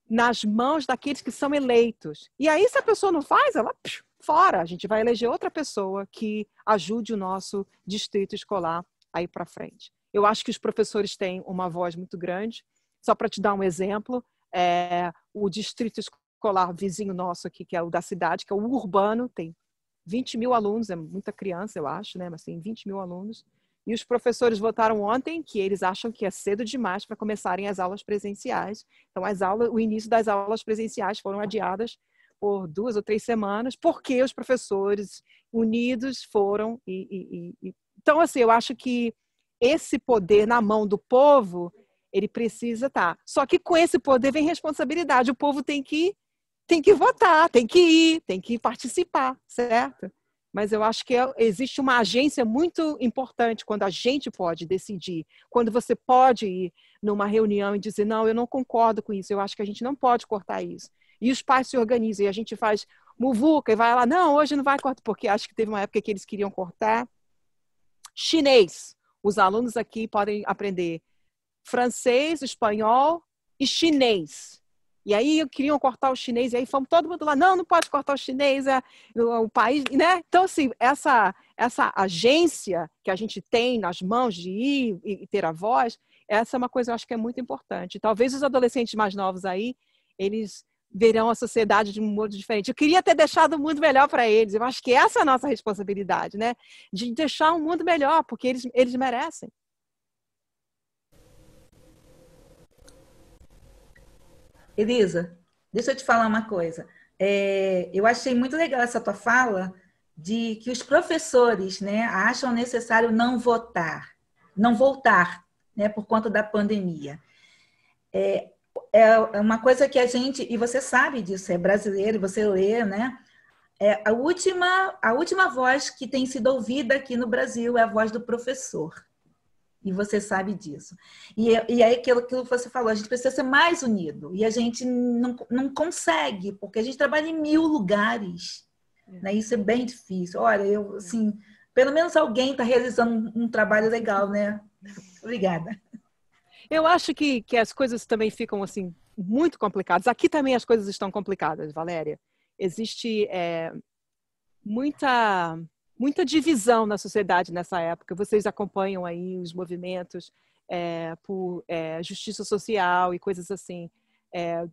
nas mãos daqueles que são eleitos. E aí se a pessoa não faz, ela fora. A gente vai eleger outra pessoa que ajude o nosso distrito escolar a ir para frente. Eu acho que os professores têm uma voz muito grande. Só para te dar um exemplo, o distrito escolar vizinho nosso aqui, que é o da cidade, que é o urbano, tem 20 mil alunos, é muita criança, eu acho, né? Mas tem 20 mil alunos. E os professores votaram ontem que eles acham que é cedo demais para começarem as aulas presenciais. Então, o início das aulas presenciais foram adiadas por 2 ou 3 semanas, porque os professores unidos foram. Então, assim, eu acho que esse poder na mão do povo, ele precisa estar. Só que com esse poder vem responsabilidade. O povo tem que votar, tem que ir, tem que participar, certo? Mas eu acho que existe uma agência muito importante quando a gente pode decidir, quando você pode ir numa reunião e dizer, não, eu não concordo com isso, eu acho que a gente não pode cortar isso. E os pais se organizam e a gente faz muvuca e vai lá, não, hoje não vai cortar, porque acho que teve uma época que eles queriam cortar chinês. Os alunos aqui podem aprender francês, espanhol e chinês. E aí queriam cortar o chinês, e aí fomos todo mundo lá, não pode cortar o chinês, o país, né? Então, assim, essa agência que a gente tem nas mãos de ir e ter a voz, essa é uma coisa que eu acho que é muito importante. Talvez os adolescentes mais novos aí, eles verão a sociedade de um modo diferente. Eu queria ter deixado o mundo melhor para eles. Eu acho que essa é a nossa responsabilidade, né? De deixar um mundo melhor, porque eles merecem. Elisa, deixa eu te falar uma coisa. Eu achei muito legal essa tua fala de que os professores, né, acham necessário não voltar, né, por conta da pandemia. É uma coisa que a gente, e você sabe disso, é brasileiro, você lê, né? A última voz que tem sido ouvida aqui no Brasil é a voz do professor. E você sabe disso. E aí aquilo que você falou, a gente precisa ser mais unido. E a gente não consegue, porque a gente trabalha em 1000 lugares. Né? Isso é bem difícil. Olha, assim, pelo menos alguém está realizando um trabalho legal, né? Obrigada. Eu acho que as coisas também ficam assim muito complicadas. Aqui também as coisas estão complicadas, Valéria. Existe muita divisão na sociedade nessa época. Vocês acompanham aí os movimentos por justiça social e coisas assim.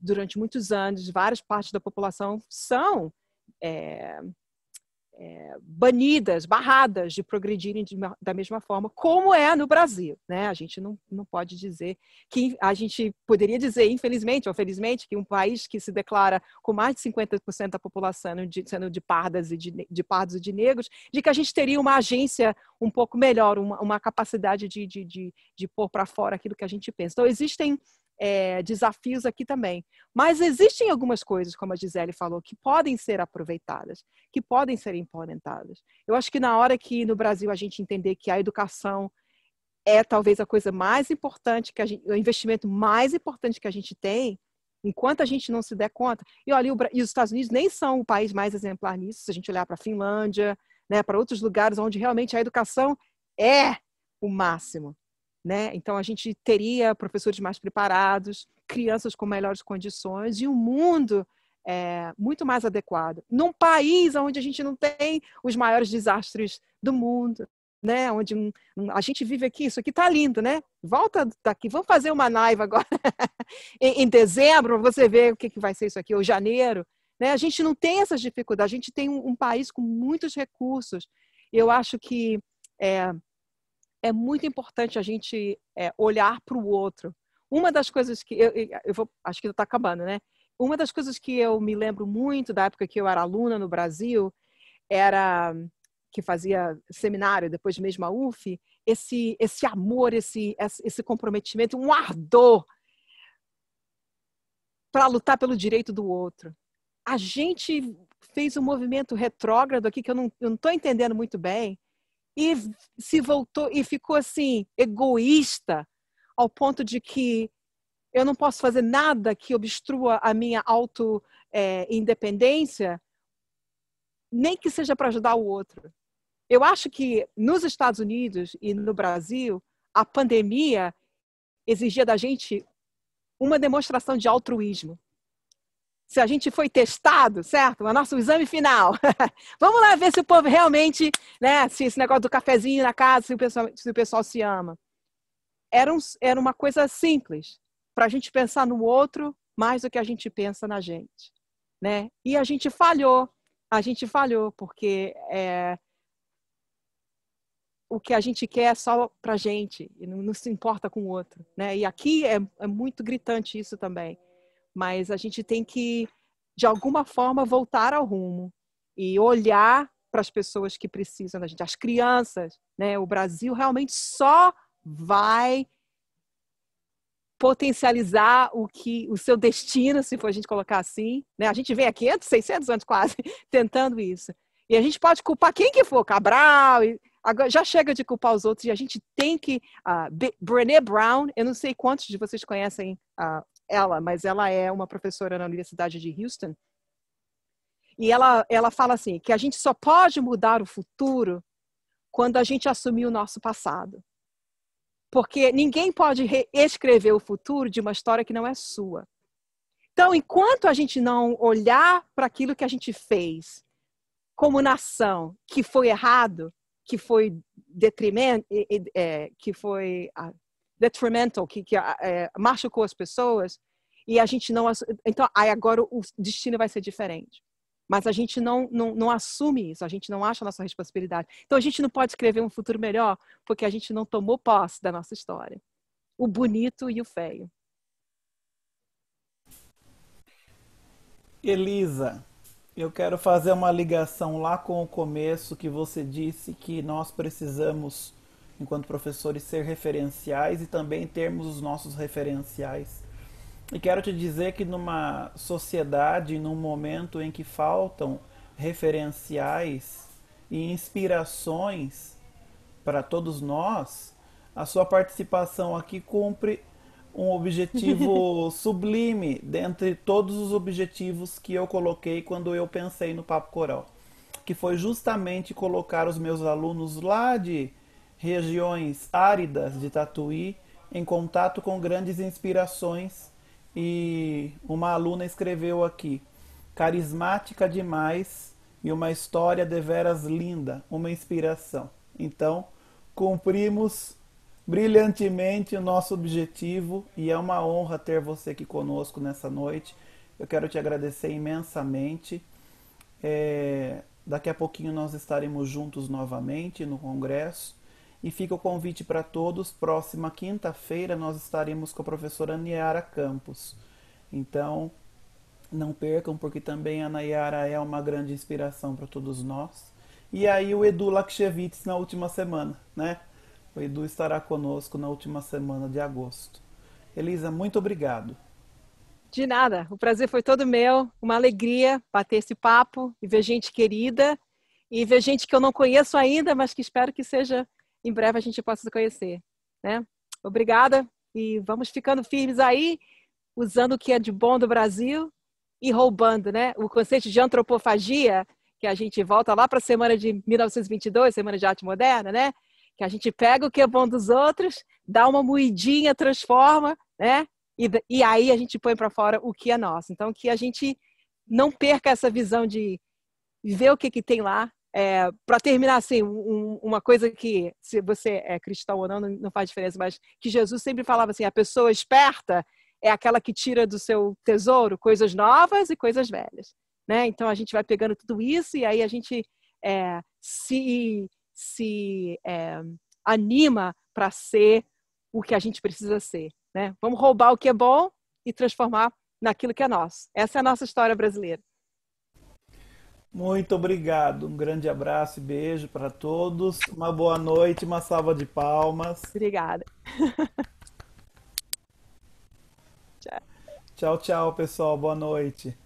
Durante muitos anos, várias partes da população são banidas, barradas de progredirem da mesma forma, como é no Brasil, né? A gente não pode dizer que a gente poderia dizer, infelizmente ou felizmente, que um país que se declara com mais de 50% da população sendo de pardas e de pardos e de negros, de que a gente teria uma agência um pouco melhor, uma capacidade de pôr para fora aquilo que a gente pensa. Então, existem desafios aqui também. Mas existem algumas coisas, como a Gisele falou, que podem ser aproveitadas, que podem ser implementadas. Eu acho que na hora que no Brasil a gente entender que a educação é talvez a coisa mais importante, o investimento mais importante que a gente tem, enquanto a gente não se der conta, e olha, e os Estados Unidos nem são o país mais exemplar nisso, se a gente olhar para a Finlândia, né, para outros lugares onde realmente a educação é o máximo. Né? Então, a gente teria professores mais preparados, crianças com melhores condições e um mundo muito mais adequado. Num país onde a gente não tem os maiores desastres do mundo, né? Onde a gente vive aqui, isso aqui tá lindo, né? Volta daqui, vamos fazer uma live agora em dezembro, você vê o que vai ser isso aqui, ou janeiro, né? A gente não tem essas dificuldades, a gente tem um país com muitos recursos. Eu acho que é muito importante a gente olhar para o outro. Uma das coisas que acho que está acabando, né? Uma das coisas que eu me lembro muito da época que eu era aluna no Brasil era que fazia seminário, depois mesmo a UF, esse amor, esse comprometimento, um ardor para lutar pelo direito do outro. A gente fez um movimento retrógrado aqui que eu não estou entendendo muito bem e se voltou e ficou assim egoísta ao ponto de que eu não posso fazer nada que obstrua a minha independência, nem que seja para ajudar o outro. Eu acho que nos Estados Unidos e no Brasil, a pandemia exigia da gente uma demonstração de altruísmo. Se a gente foi testado, certo? O nosso exame final. Vamos lá ver se o povo realmente, né? Se esse negócio do cafezinho na casa, se o pessoal se ama. Era uma coisa simples, para a gente pensar no outro mais do que a gente pensa na gente, né? E a gente falhou, porque o que a gente quer é só para a gente, e não se importa com o outro, né? E aqui é muito gritante isso também. Mas a gente tem que, de alguma forma, voltar ao rumo e olhar para as pessoas que precisam da gente, as crianças, né? O Brasil realmente só vai potencializar o seu destino, se for a gente colocar assim, né? A gente vem há 500, 600 anos quase tentando isso. E a gente pode culpar quem que for, Cabral, agora já chega de culpar os outros, e a gente tem que... Brené Brown, eu não sei quantos de vocês conhecem ela, mas ela é uma professora na Universidade de Houston, e ela fala assim, que a gente só pode mudar o futuro quando a gente assumir o nosso passado. Porque ninguém pode reescrever o futuro de uma história que não é sua. Então, enquanto a gente não olhar para aquilo que a gente fez como nação, que foi errado, que foi detrimental, que machucou as pessoas, e a gente não... Então, aí agora o destino vai ser diferente. Mas a gente não assume isso, a gente não acha a nossa responsabilidade. Então, a gente não pode escrever um futuro melhor porque a gente não tomou posse da nossa história. O bonito e o feio. Elisa, eu quero fazer uma ligação lá com o começo que você disse que nós precisamos, enquanto professores, ser referenciais e também termos os nossos referenciais. E quero te dizer que numa sociedade, num momento em que faltam referenciais e inspirações para todos nós, a sua participação aqui cumpre um objetivo sublime dentre todos os objetivos que eu coloquei quando eu pensei no Papo Coral, que foi justamente colocar os meus alunos lá de regiões áridas de Tatuí em contato com grandes inspirações. E uma aluna escreveu aqui: carismática demais e uma história deveras linda, uma inspiração. Então, cumprimos brilhantemente o nosso objetivo e é uma honra ter você aqui conosco nessa noite. Eu quero te agradecer imensamente. Daqui a pouquinho nós estaremos juntos novamente no congresso. E fica o convite para todos, próxima quinta-feira nós estaremos com a professora Nayara Campos. Então, não percam, porque também a Nayara é uma grande inspiração para todos nós. E aí o Edu Lakshevitz na última semana, né? O Edu estará conosco na última semana de agosto. Elisa, muito obrigado. De nada, o prazer foi todo meu, uma alegria bater esse papo e ver gente querida e ver gente que eu não conheço ainda, mas que espero que seja... Em breve a gente possa se conhecer, né? Obrigada e vamos ficando firmes aí, usando o que é de bom do Brasil e roubando, né? O conceito de antropofagia, que a gente volta lá para a semana de 1922, Semana de Arte Moderna, né? Que a gente pega o que é bom dos outros, dá uma moidinha, transforma, né? E aí a gente põe para fora o que é nosso. Então, que a gente não perca essa visão de ver o que tem lá. Para terminar, assim, uma coisa que, se você é cristão ou não, não faz diferença, mas que Jesus sempre falava assim, a pessoa esperta é aquela que tira do seu tesouro coisas novas e coisas velhas, né? Então, a gente vai pegando tudo isso e aí a gente se anima para ser o que a gente precisa ser, né? Vamos roubar o que é bom e transformar naquilo que é nosso. Essa é a nossa história brasileira. Muito obrigado. Um grande abraço e beijo para todos. Uma boa noite, uma salva de palmas. Obrigada. Tchau, tchau, pessoal. Boa noite.